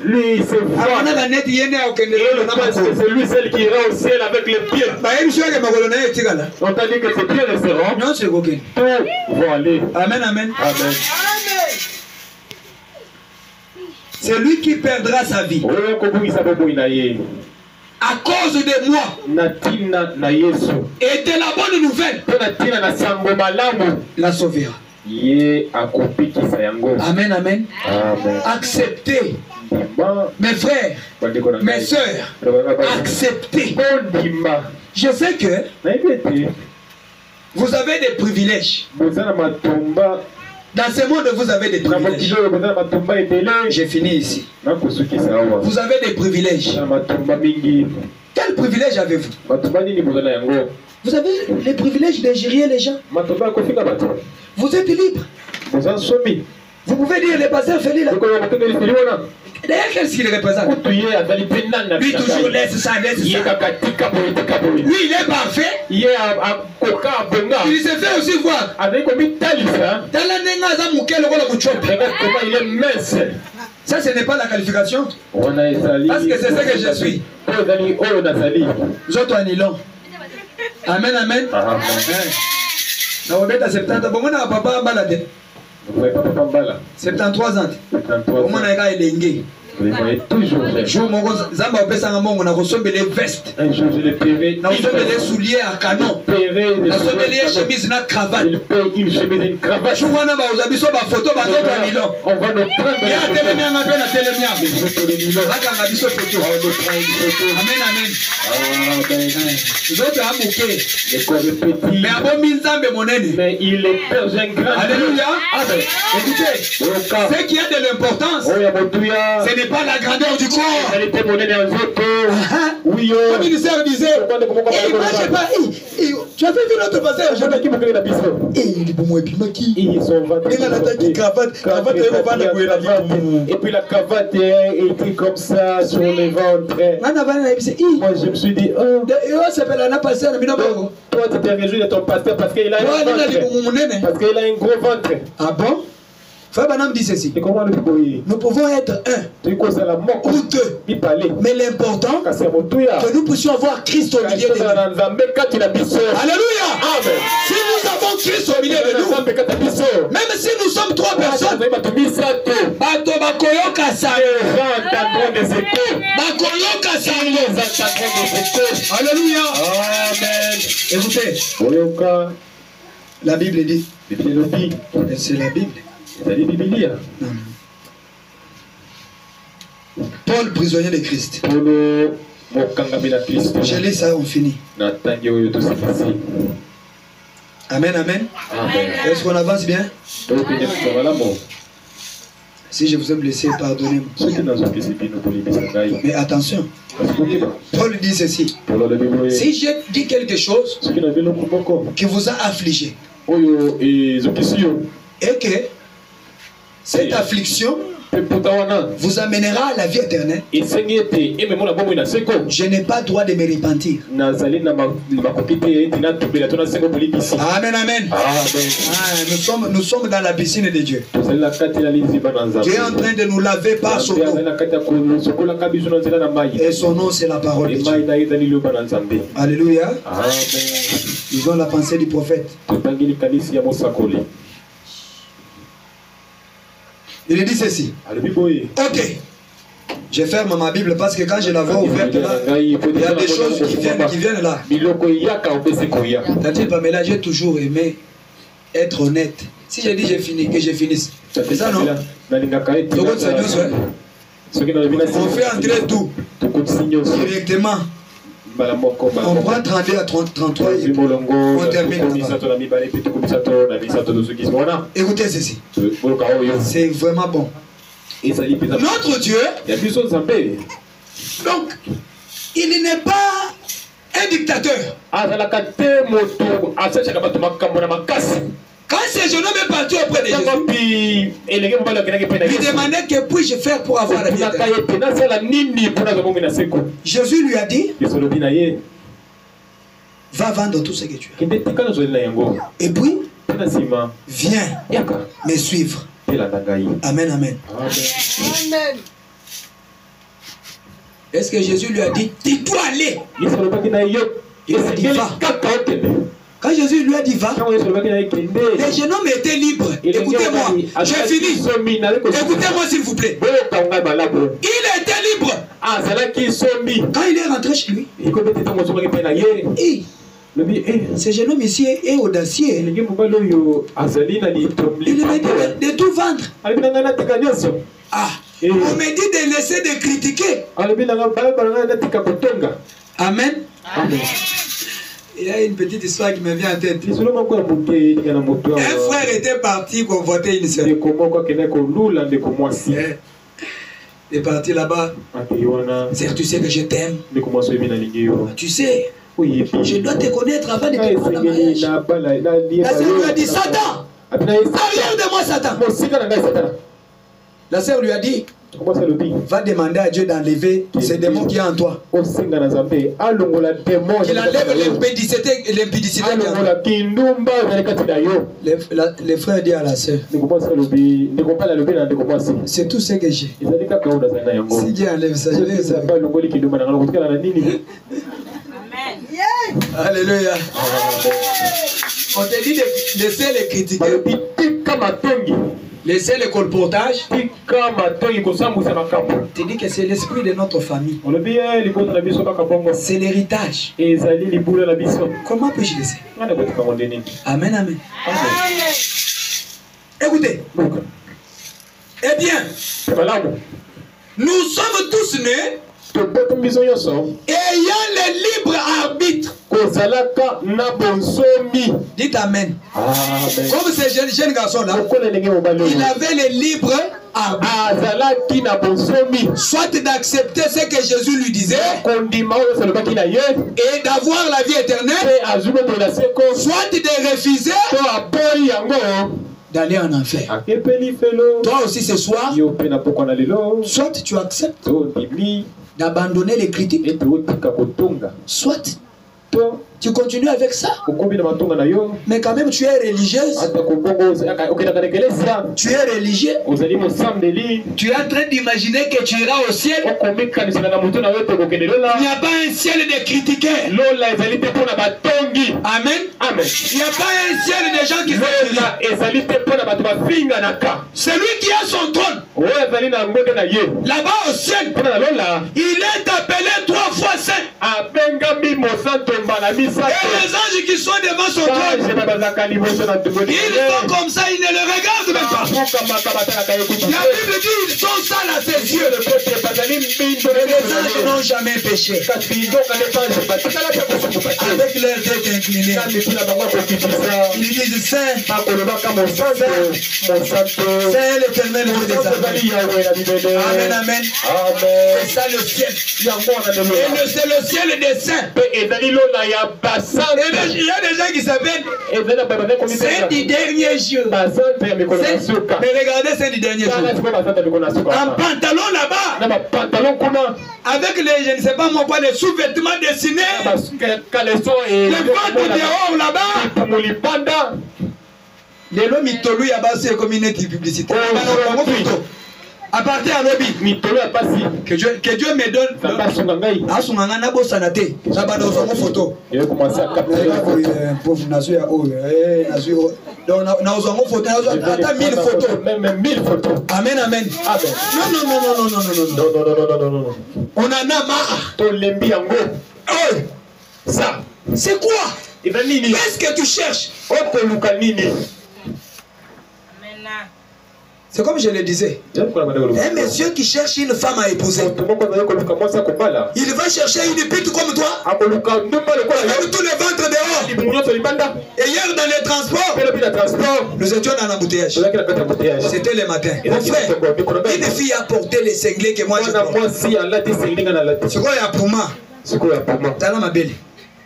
lui, c'est lui celle qui ira au ciel avec les pieds. On t'a dit que ses pieds le seront. Non, c'est ok. Tout va aller. Amen, amen. Amen. C'est lui qui perdra sa vie. À cause de moi. Et de la bonne nouvelle. La sauvera. Amen, amen. Acceptez. Mes frères, mes soeurs, acceptez. Je sais que vous avez des privilèges. Dans ce monde, vous avez des privilèges. J'ai fini ici. Vous avez des privilèges. Quel privilège avez-vous? Vous avez les privilèges d'ingérer les gens. Vous êtes libre. Vous pouvez dire le pasteur Félix là. D'ailleurs, qu'est-ce qu'il représente? Lui toujours laisse ça, laisse ça. Lui il est parfait. Il se fait aussi voir. Il est mince. Ça, ce n'est pas la qualification. Parce que c'est ce que je suis. Nous autres en Nylon. Amen, amen. Na obeta 70 bon na papa balade. 73 ans. Au moins na ka elenge. Vous les voyez toujours jeunes. Jour mon zamba opesa ngamongo na ressemble les vestes. Un jour je les paierai. Na ressemble les souliers à canon. Na ressemble les chemises na cravate. Il paye une chemise et une cravate. Jour wana ba ozabiso ba photo ba zo ba Milan. On va nous prendre. Ya telemia na pe na telemia. Photo de Milan. Aka na biso photo. On va nous prendre une photo. Amen amen. Amen. Zote amuke. Les corps petits. Mais abo minzambe monene. Mais il est Père Jean grand. Alléluia. Amen. Écoutez, ce qui a de l'importance, ce n'est pas la grandeur du corps. Oui, le ministère disait, moi je sais pas, tu as fait vu notre passage. Et puis la cravate est écrite comme ça sur les ventres. Moi je me suis dit, oh, toi tu t'es réjoui de ton pasteur parce qu'il a un ventre. Parce qu'il a un gros ventre. Ah bon? Frère Banam dit ceci. Nous pouvons être un ou deux. Mais l'important, que nous puissions avoir Christ au milieu de nous. Alléluia. Amen. Si nous avons Christ au milieu de nous, même si nous sommes trois personnes, alléluia. Amen. Écoutez, la Bible dit, c'est la Bible. Paul, prisonnier de Christ. Je lis ça, on finit. Amen, amen. Est-ce qu'on avance bien? Si je vous ai blessé, pardonnez-moi. Mais attention, Paul dit ceci. Si j'ai dit quelque chose qui vous a affligé, et que cette affliction vous amènera à la vie éternelle, je n'ai pas droit de me repentir. Amen, amen. Nous sommes dans la piscine de Dieu. Dieu est en train de nous laver par son nom. Et son nom, c'est la parole de Dieu. Alléluia. Ils ont la pensée du prophète. Il dit ceci. Ok. Je ferme ma Bible parce que quand je la vois ouverte là, il y a des choses qui viennent là. Pas, mais là j'ai toujours aimé être honnête. Si je dis j'ai fini, que je finisse. C'est ça non? On fait entrer tout directement. On prend 32 à 33 et on termine. Écoutez ceci. C'est vraiment bon. Notre Dieu, donc, il n'est pas un dictateur. Quand ce jeune homme est parti auprès de Jésus, il demandait que puis-je faire pour avoir la vie éternelle. Jésus lui a dit, va vendre tout ce que tu as. Et puis, viens me suivre. Amen, amen. Est-ce que Jésus lui a dit, tu dois aller? Il a dit, va. Quand Jésus lui a dit va, les jeunes hommes étaient libres. Écoutez-moi, j'ai fini. Écoutez-moi s'il vous plaît. Il était libre. Quand il est rentré chez lui, ce jeune homme ici est audacieux. Il me dit de tout vendre. Ah, on me dit de laisser de critiquer. Amen. Amen. Il y a une petite histoire qui me vient en tête. Un frère était parti convoiter une sœur. Il est parti là-bas. Tu sais que je t'aime. Tu sais, je dois te connaître avant de te prendre en mariage. La sœur lui a dit, Satan, arrière de moi, Satan. La sœur lui a dit, va demander à Dieu d'enlever ces démons qui est en toi. Qu'il enlève l'impudicité. Les frères disent à la sœur, c'est tout ce que j'ai. Si Dieu enlève ça, je vais ça. Alléluia. On te dit de laisser les critiquer. Laissez le colportage. Tu dis que c'est l'esprit de notre famille. C'est l'héritage. Comment puis-je laisser? Amen, amen. Écoutez. Eh bien, nous sommes tous nés ayant le libre arbitre. Dites amen. Comme ce jeune garçon-là, il avait le libre arbitre. Soit d'accepter ce que Jésus lui disait et d'avoir la vie éternelle, soit de refuser d'aller en enfer. Toi aussi ce soir, soit tu acceptes d'abandonner les critiques, soit tu continues avec ça, mais quand même tu es religieuse. Tu es religieux. Tu es en train d'imaginer que tu iras au ciel. Il n'y a pas un ciel de critiquer. Amen. Amen. Il n'y a pas un ciel de gens qui celui qui a son trône là-bas au ciel, il est appelé 3 fois saint. Et les anges qui sont devant son trône, ils sont comme ça, ils ne le regardent même pas. La Bible dit ils sont sales à ses yeux. Et les anges n'ont jamais péché. Avec leurs têtes inclinées, ils disent Saint, Saint l'Éternel Dieu des armées. Amen, amen. C'est ça le ciel. Et c'est le ciel des saints. Il y a des gens qui s'appellent Saint du dernier jour. Mais regardez Saint du dernier jour. En pantalon là-bas, avec les, je ne sais pas moi quoi, les sous-vêtements dessinés, les ventes dehors là-bas. Les lois mitolou ya bas c'est comme une publicité. À partir à lobby, que Dieu me donne. À son angana bosanate, ça va dans son photo. Il commence à capter. Pauvre Nazu ya oh, Nazu. Donc na ozango photo, ata 1000 photos, même 1000 photos. Amen, amen. Amen. Non. On en a marre. Tolembi yango. Oh, ça, c'est quoi? Qu'est-ce que tu cherches? C'est comme je le disais. Un monsieur qui cherche une femme à épouser, il va chercher une pute comme toi, avec tous les ventres dehors. Et hier dans les transports, nous étions dans l'embouteillage. C'était le matin. Mon frère, une fille a porté les cinglés que moi je porte. C'est quoi il y a pour moi? T'as la ma belle.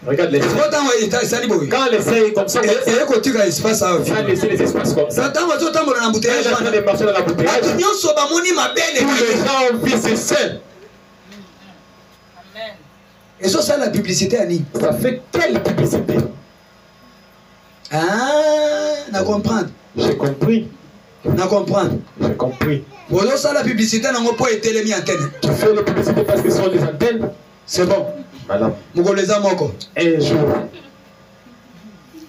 Regarde les quand les seins comme ça, et quand tu as espace à laisser les espaces comme ça. Quand on dans l'embouteillage, les gens ont vu ces seins. Et ça, c'est la publicité, Annie. Ça fait quelle publicité? Ah, n'a comprendre. J'ai compris. N'a comprendre. J'ai compris. Bon, ça, la publicité, n'a pas été les antennes. Tu fais la publicité parce que ce sont les antennes? C'est bon. Madame. Un jour.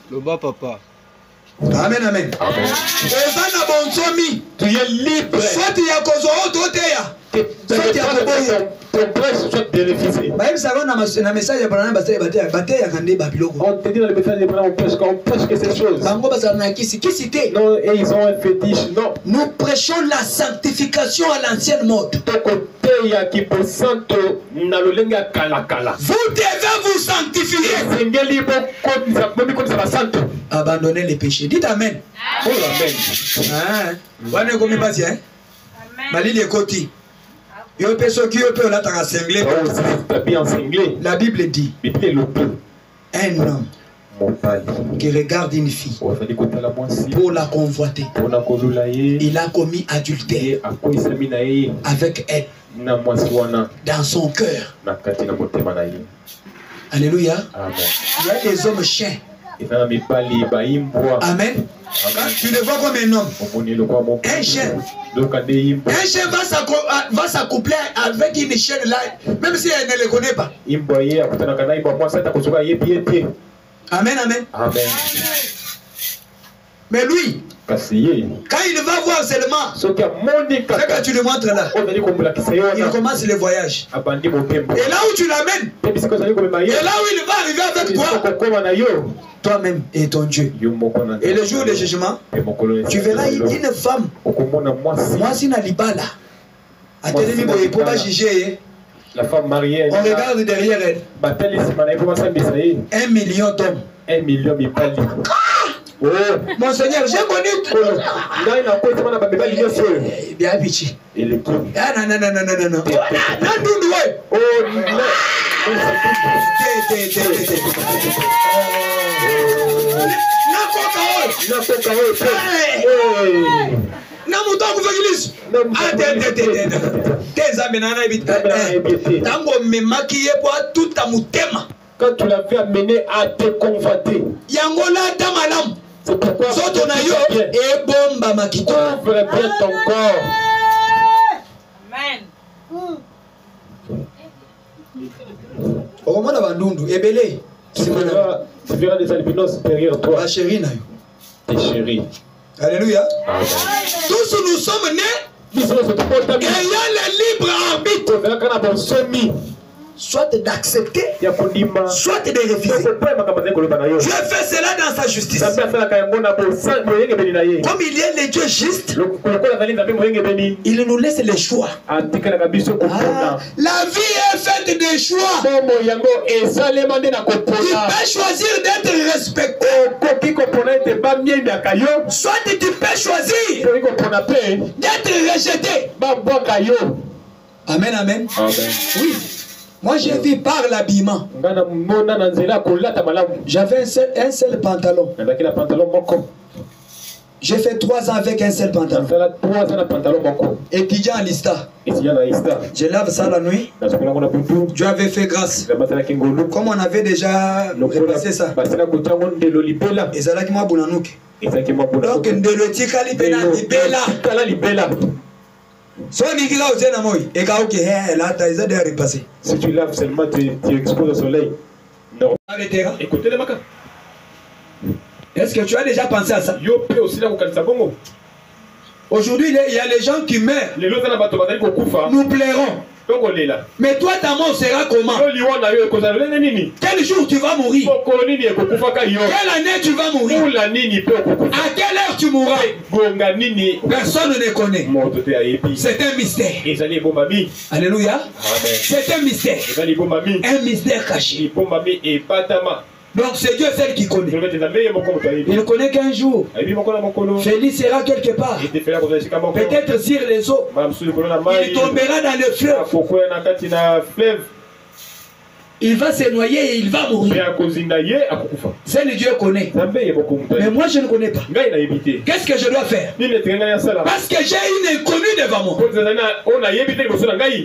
Le bas papa. Amen, amen. Amen. Tu es libre. Soit tu as causé autre soit tu as ton prêche soit bénéficié. Même ça va dans le message de Abraham, on te dit dans le message d'Abraham, on prêche que ces choses. Non, et ils ont un fétiche. Non. Nous prêchons la sanctification à l'ancienne mode. Vous devez vous sanctifier. Abandonnez les péchés. Dites amen. Oh, amen. La Bible dit un homme qui regarde une fille pour la convoiter, il a commis adultère avec elle dans son cœur. Alléluia. Amen. Il y a des hommes chiens. Amen. Tu le vois comme un homme. Un chien. Un chien va s'accoupler avec une chienne là, même si elle ne le connaît pas. Amen, amen. Amen. Mais lui, Quand il va voir seulement ce que tu lui montres là, il commence le voyage. Et là où tu l'amènes, et là où il va arriver avec toi, toi-même et ton Dieu. Et le jour du jugement, tu verras une femme, moi si Nalibala, à Télémi Boye, pour pas juger. La femme mariée, on regarde derrière elle. 1 million d'hommes. 1 million de Oh, mon Seigneur, j'ai connu. Bien habitué. Ah non, non, non, non, non, non. Quand tu l'avais amené à te convoiter, c'est pourquoi ouvre bien ton corps. Amen. Tu verras des albinos derrière toi. Tes chéris. Alléluia. Tous nous sommes nés ayant le libre arbitre. Soit d'accepter, soit de refuser. Dieu fait cela dans sa justice. Comme il est le Dieu juste, il nous laisse le choix. La vie est faite de choix. Tu peux choisir d'être respecté. Soit tu peux choisir d'être rejeté. Amen, amen. Oui. Moi j'ai vu par l'habillement. J'avais un seul pantalon. J'ai fait 3 ans avec un seul pantalon. Étudiant à l'ISTA. Je lave ça la nuit. Dieu avait fait grâce. Comme on avait déjà repassé ça. Et ça là qui m'a boulanouk. Donc de l'etikali bena libela. Si tu laves seulement, tu exposes au soleil. Non. Écoutez les makas. Est-ce que tu as déjà pensé à ça? Aujourd'hui, il y a les gens qui meurent. Nous plairons. Mais toi, ta mort sera comment? Quel jour tu vas mourir? Quelle année tu vas mourir? À quelle heure tu mourras? Personne ne connaît. C'est un mystère. Alléluia. C'est un mystère. Un mystère caché. Donc c'est Dieu seul qui connaît. Il ne connaît qu'un jour. Félix sera quelque part. Peut-être sur les eaux. Il tombera dans le fleuve. Il va se noyer et il va mourir. C'est le Dieu connaît. Mais moi je ne connais pas. Qu'est-ce que je dois faire? Parce que j'ai une inconnue devant moi.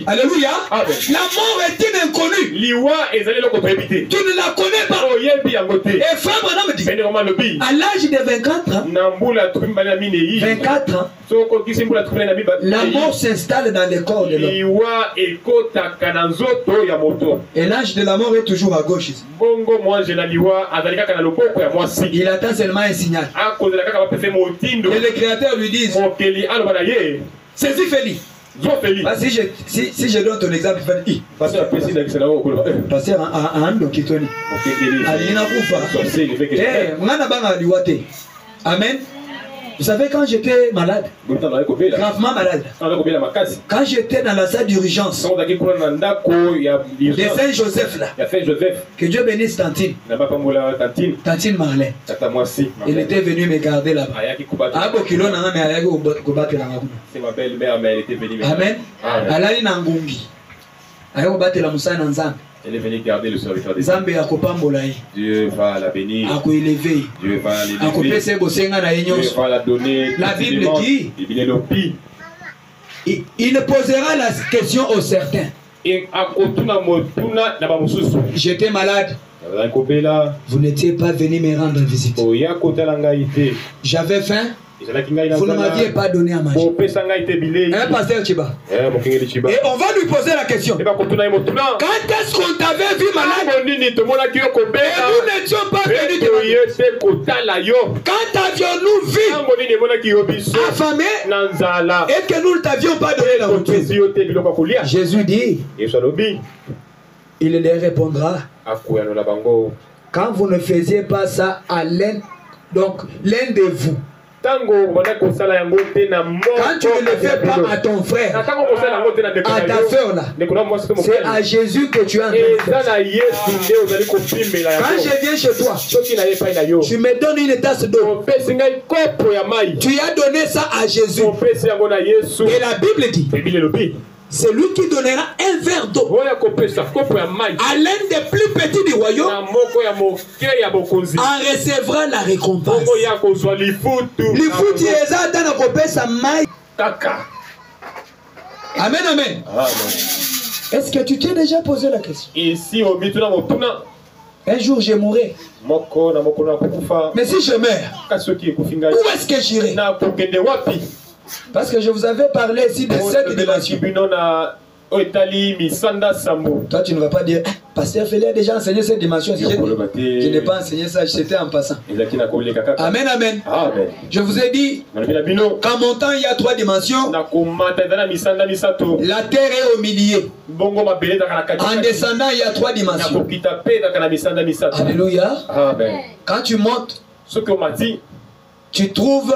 Alléluia. La mort est une inconnue. Tu ne la connais pas. Et frère Branham me dit, à l'âge de 24 ans, la mort s'installe dans le corps de l'homme. Et l'âge de la mort est toujours à gauche. Il attend seulement un signal. Et le Créateur lui dit, saisis Félix. Si je donne ton exemple, il va dire, passer à Ando Kitoni. Amen. Vous savez, quand j'étais malade, gravement malade, quand j'étais dans la salle d'urgence de Saint-Joseph là, que Dieu bénisse Tantine Marlin, il était venu me garder là-bas. C'est ma belle-mère, mais elle était venue. Amen. Elle est venue garder le serviteur des Dieu va la bénir. Dieu va l'élever. Dieu va la donner. La Bible dit, il ne posera la question aux certains. J'étais malade. Vous n'étiez pas venu me rendre visite. J'avais faim. Vous ne m'aviez pas donné à manger. Hein, pasteur Chiba? Et on va lui poser la question. Quand est-ce qu'on t'avait vu malade? Et nous n'étions pas venus te quand avions-nous vu affamé et que nous ne t'avions pas donné la nourriture? Jésus dit, il leur répondra, quand vous ne faisiez pas ça à l'un de vous, quand tu ne le fais pas à ton frère, à ta soeur là, c'est à Jésus que tu as entendu. Quand je viens chez toi, tu me donnes une tasse d'eau. Tu as donné ça à Jésus. Et la Bible dit, c'est lui qui donnera un verre d'eau à l'un des plus petits du royaume, en recevra la récompense. Amen, amen. Est-ce que tu t'es déjà posé la question? Un jour je mourrai. Mais si je meurs, où est-ce que j'irai? Parce que je vous avais parlé ici de cette dimension. Toi, tu ne vas pas dire, pasteur Félix a déjà enseigné cette dimension. Je n'ai pas enseigné ça, j'étais en passant. Amen, amen. Je vous ai dit, qu'en montant, il y a 3 dimensions. La terre est au milieu. En descendant, il y a 3 dimensions. Alléluia. Quand tu montes, tu trouves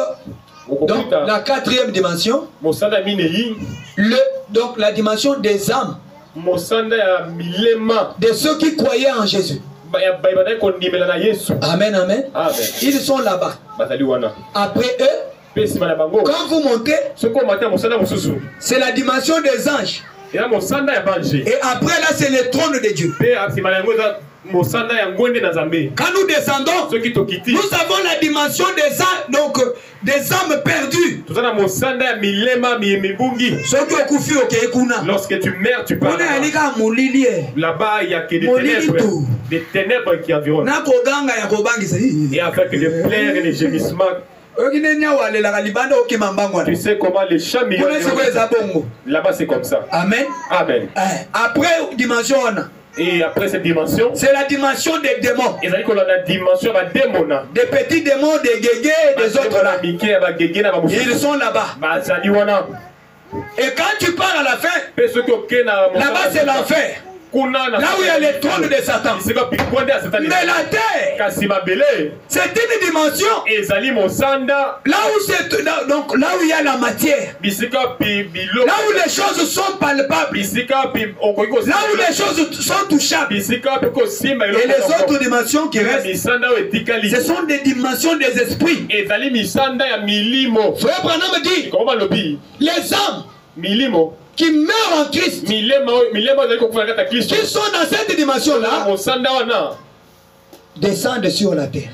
donc la 4e dimension, donc la dimension des âmes, de ceux qui croyaient en Jésus. Amen, amen. Ils sont là-bas. Après eux, quand vous montez, c'est la dimension des anges. Et après là, c'est le trône de Dieu. Quand nous descendons, nous avons la dimension des âmes, donc des âmes perdues. Lorsque tu meurs, tu pars. Là-bas, il n'y a que des ténèbres qui environnent. Et avec les pleurs et les gémissements. Tu sais comment les chats là-bas, c'est comme ça. Amen. Amen. Après dimension, et après cette dimension, c'est la dimension des démons. Et ça dit qu'on a la dimension des petits démons, des guégués et des autres là. Ils sont là-bas. Et quand tu pars à la fin, là-bas c'est l'enfer. Là où il y a les trônes de Satan. Mais la terre, c'est une dimension. Là où il y a la matière. Là où les choses sont palpables. Là où les choses sont touchables. Et les autres dimensions qui restent, ce sont des dimensions des esprits. Frère Branham dit, les âmes qui meurent en Christ, qui sont dans cette dimension-là, descendent sur la terre.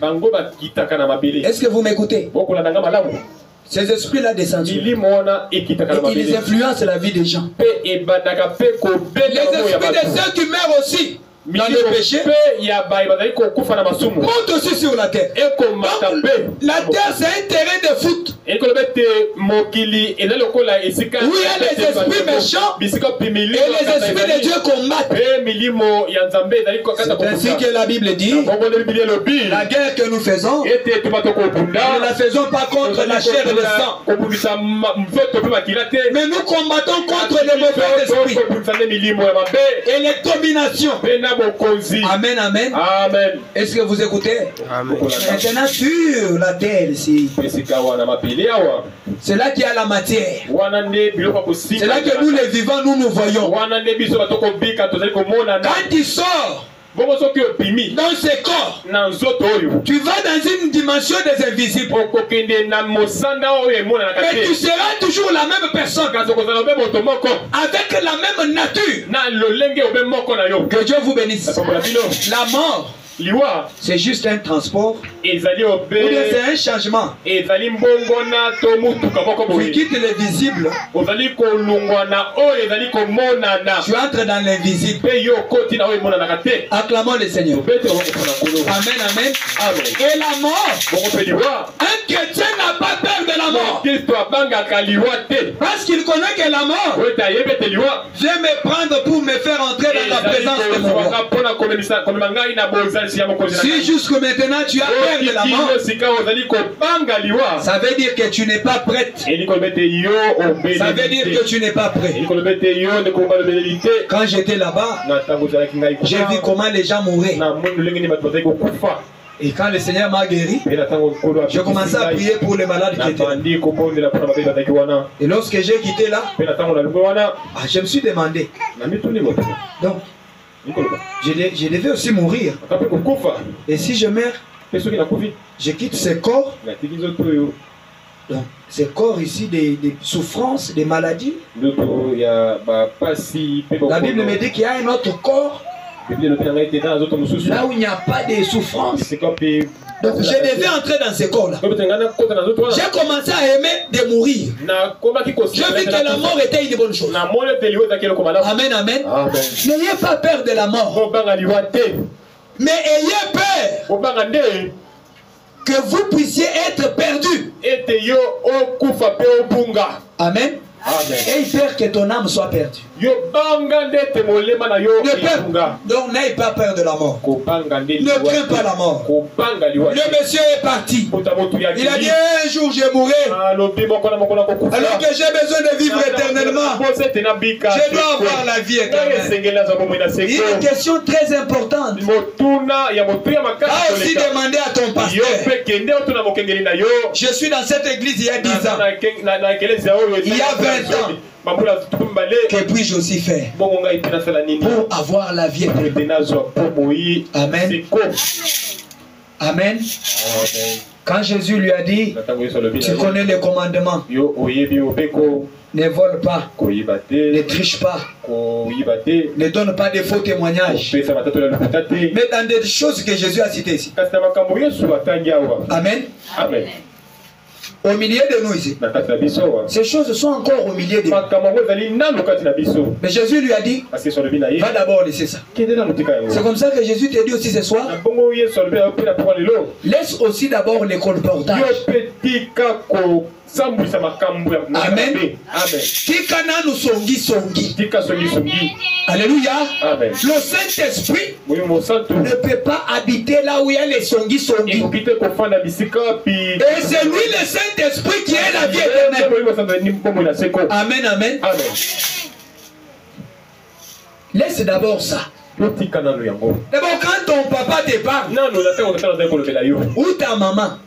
Est-ce que vous m'écoutez? Ces esprits-là descendent et ils influencent la vie des gens. Les esprits de ceux qui meurent aussi dans le péché montent aussi sur la terre. Donc, la terre c'est un terrain de foot où il y a les esprits méchants et les esprits de Dieu combattent. C'est ainsi que la Bible dit, la guerre que nous faisons, nous ne la faisons pas contre la chair et le sang, mais nous combattons contre les mauvais esprits et les dominations. Amen, amen. Amen. Est-ce que vous écoutez? Amen. Maintenant sur la terre ici, c'est là qu'il y a la matière. C'est là que nous les vivants, nous voyons. Quand il sort dans ce corps, tu vas dans une dimension des invisibles. Mais tu seras toujours la même personne, avec la même nature. Que Dieu vous bénisse. La mort, c'est juste un transport, ou bien c'est un changement. Tu quittes le visible, tu entres dans l'invisible. Acclamons le Seigneur. Amen, amen. Et la mort, un chrétien n'a pas peur peur de la mort. Parce qu'il connaît que la mort vient me prendre pour me faire entrer dans la présence de mon roi. Si jusque maintenant tu as peur de la mort, ça veut dire que tu n'es pas prête. Ça veut dire que tu n'es pas prêt. Quand j'étais là-bas, j'ai vu comment les gens mouraient. Et quand le Seigneur m'a guéri, j'ai commencé à prier pour les malades qui étaient là. Et lorsque j'ai quitté là, je me suis demandé. Donc, je devais aussi mourir. Et si je meurs, je quitte ce corps. Donc, ces corps ici, des souffrances, des maladies. La Bible me dit qu'il y a un autre corps là où il n'y a pas de souffrance. Donc je devais entrer dans ce corps-là. J'ai commencé à aimer de mourir. J'ai vu que la mort était une bonne chose. Amen, amen. N'ayez pas peur de la mort. Mais ayez peur que vous puissiez être perdu. Amen. Amen. Et il peur que ton âme soit perdue. Donc n'aie pas peur de la mort. Ne crains pas la mort. Le monsieur est parti. Il a dit un jour je mourrai. Alors que j'ai besoin de vivre éternellement, je dois avoir la vie éternelle. Il y a une question très importante. A aussi demandé à ton pasteur. Je suis dans cette église il y a 10 ans. Il y a 20 ans. Que puis-je aussi faire pour avoir la vie éternelle? Amen. Amen. Quand Jésus lui a dit, tu connais les commandements. Ne vole pas, ne triche pas, ne donne pas de faux témoignages. Mais dans des choses que Jésus a citées ici. Amen. Amen. Au milieu de nous ici. Ces choses sont encore au milieu de nous. Mais Jésus lui a dit, va d'abord laisser ça. C'est comme ça que Jésus te dit aussi ce soir, laisse aussi d'abord les colportages. Amen. Alléluia. Amen. Le Saint-Esprit ne peut pas habiter là où il y a les songi. Et c'est lui le Saint-Esprit qui est la vie éternelle. Amen, amen. Laisse d'abord ça. D'abord, quand ton papa te parle, ou ta maman,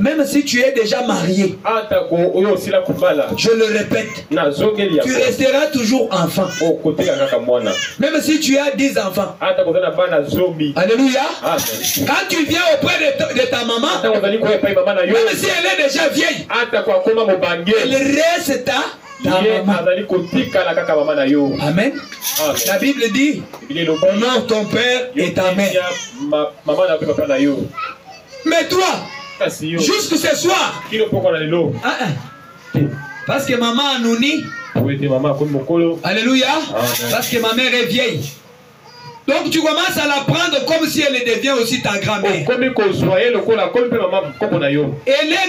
même si tu es déjà marié, je le répète, tu resteras toujours enfant. Même si tu as 10 enfants. Alléluia. Quand tu viens auprès de ta maman, même si elle est déjà vieille, elle reste ta Amen. La Bible dit, honore ton père et ta mère. Mais toi, jusque ce soir, parce que maman a nouni, alléluia, parce que ma mère est vieille. Donc tu commences à la prendre comme si elle devient aussi ta grand-mère. Et les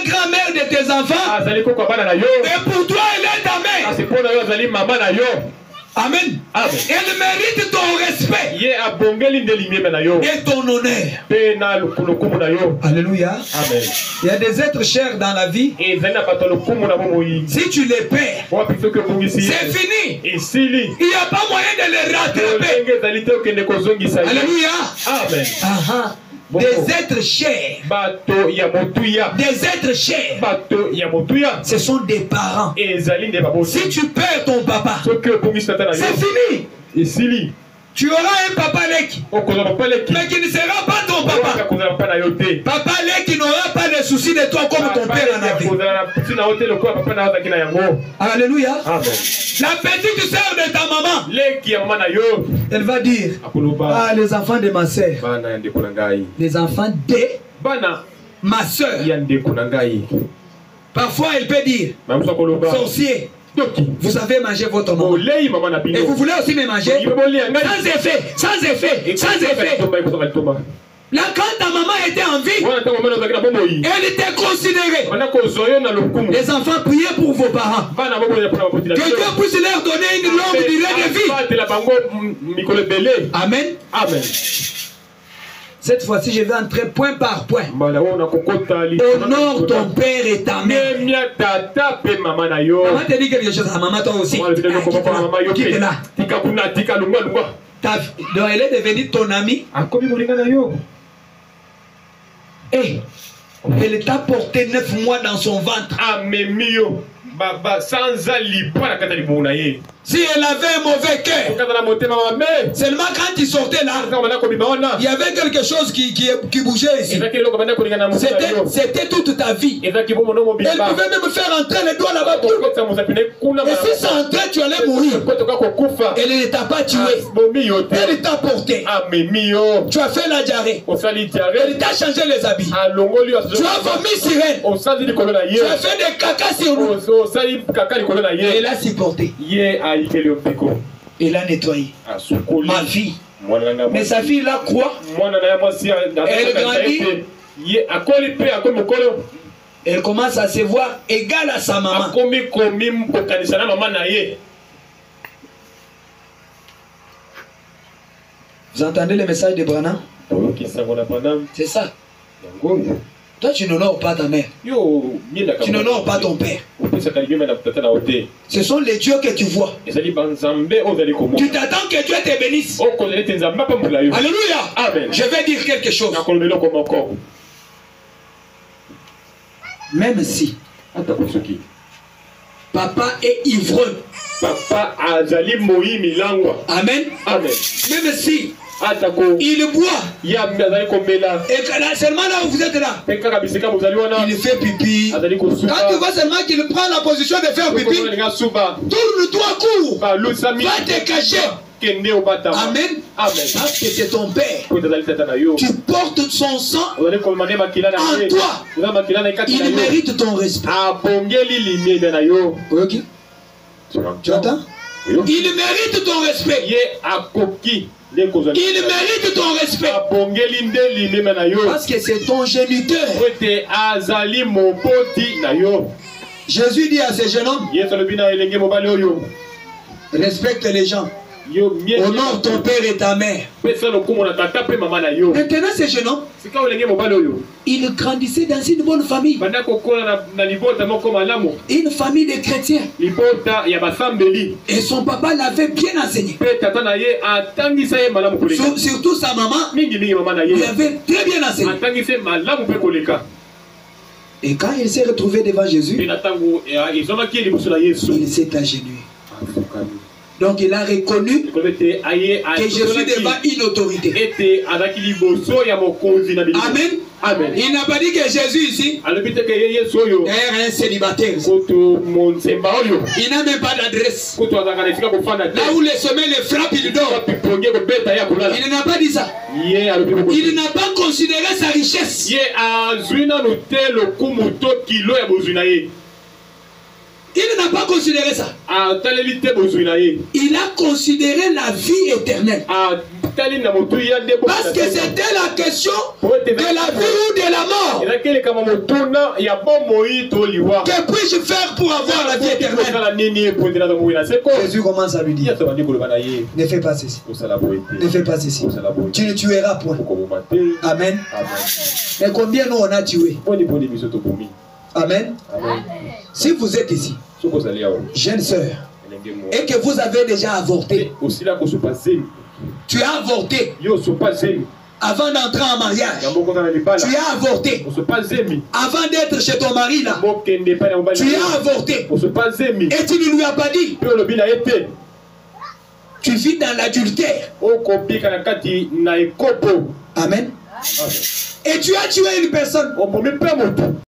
grand-mères de tes enfants, et pour toi elle est ta mère. Amen. Elle mérite ton respect et ton honneur. Alléluia. Amen. Il y a des êtres chers dans la vie. Si tu les perds, c'est fini. Il n'y a pas moyen de les rattraper. Alléluia. Amen. Des êtres chers. Des êtres chers. Ce sont des parents. Si tu perds ton papa, c'est fini. Tu auras un papa Leki, mais qui ne sera pas ton papa. Papa Leki n'aura pas de soucis de toi comme ton père en avait. Alléluia. La petite sœur de ta maman, elle va dire, ah, les enfants de ma sœur, les enfants de ma sœur. Parfois elle peut dire, sorcier, vous avez mangé votre maman. Et vous voulez aussi me manger? Sans effet. Là, quand ta maman était en vie, elle était considérée. Les enfants, priez pour vos parents. Que Dieu puisse leur donner une longue durée de vie. Amen. Amen. Cette fois-ci, je vais entrer point par point. Honore ton père et ta mère. Maman te dit quelque chose à maman, toi aussi. Quitte là. Donc elle est devenue ton amie. Et elle t'a porté 9 mois dans son ventre. Si elle avait un mauvais cœur, seulement quand il sortait là, il y avait quelque chose qui bougeait ici. C'était toute ta vie. Elle pouvait même faire entrer les doigts là-bas. Et si ça entrait, tu allais mourir. Elle ne t'a pas tué. Elle t'a porté. Tu as fait la diarrhée. Elle t'a changé les habits. Tu as vomi sur elle. Tu as fait des caca sur nous. Elle a supporté. Elle a nettoyé. Ma fille. Mais sa fille là quoi? Elle grandit. Elle commence à se voir égale à sa maman. Vous entendez le message de Branham? C'est ça. Toi, tu n'honores pas ta mère. Tu n'honores pas ton père. Ce sont les dieux que tu vois. Tu t'attends que Dieu te bénisse. Alléluia. Amen. Je vais dire quelque chose. Même si papa est ivrogne. Amen. Amen. Même si il boit. Et là, seulement là où vous êtes là, il fait pipi. Quand tu vois seulement qu'il prend la position de faire pipi, tourne-toi court. Va te cacher. Amen. Parce que c'est ton père. Tu portes son sang en toi. Il mérite ton respect. Ok. Tu entends? Il mérite ton respect. Il mérite ton respect. Parce que c'est ton géniteur. Jésus dit à ces jeunes hommes, respecte les gens. Honore ton père et ta mère. Maintenant ces jeunes hommes, ils grandissaient dans une bonne famille. Une famille de chrétiens. Et son papa l'avait bien enseigné. Surtout sa maman lui avait très bien enseigné. Et quand il s'est retrouvé devant Jésus, il s'est agenouillé. Donc il a reconnu que je suis devant une autorité. Amen. Amen. Il n'a pas dit que Jésus ici est un célibataire. Il n'a même pas d'adresse. Là où les sommets les frappent, il dort. Il n'a pas dit ça. Il n'a pas considéré sa richesse. Il n'a pas considéré ça. Il a considéré la vie éternelle. Parce que c'était la question de la vie ou de la mort. Que puis-je faire pour avoir la vie éternelle? Jésus commence à lui dire, ne fais pas ceci. Ne fais pas ceci. Tu ne tueras point. Amen. Mais combien nous on a tué? Amen. Amen. Si vous êtes ici, jeune sœur, et que vous avez déjà avorté, tu as avorté avant d'entrer en mariage, tu as avorté avant d'être chez ton mari là, tu as avorté et tu ne lui as pas dit, tu vis dans l'adultère. Amen. Et tu as tué une personne.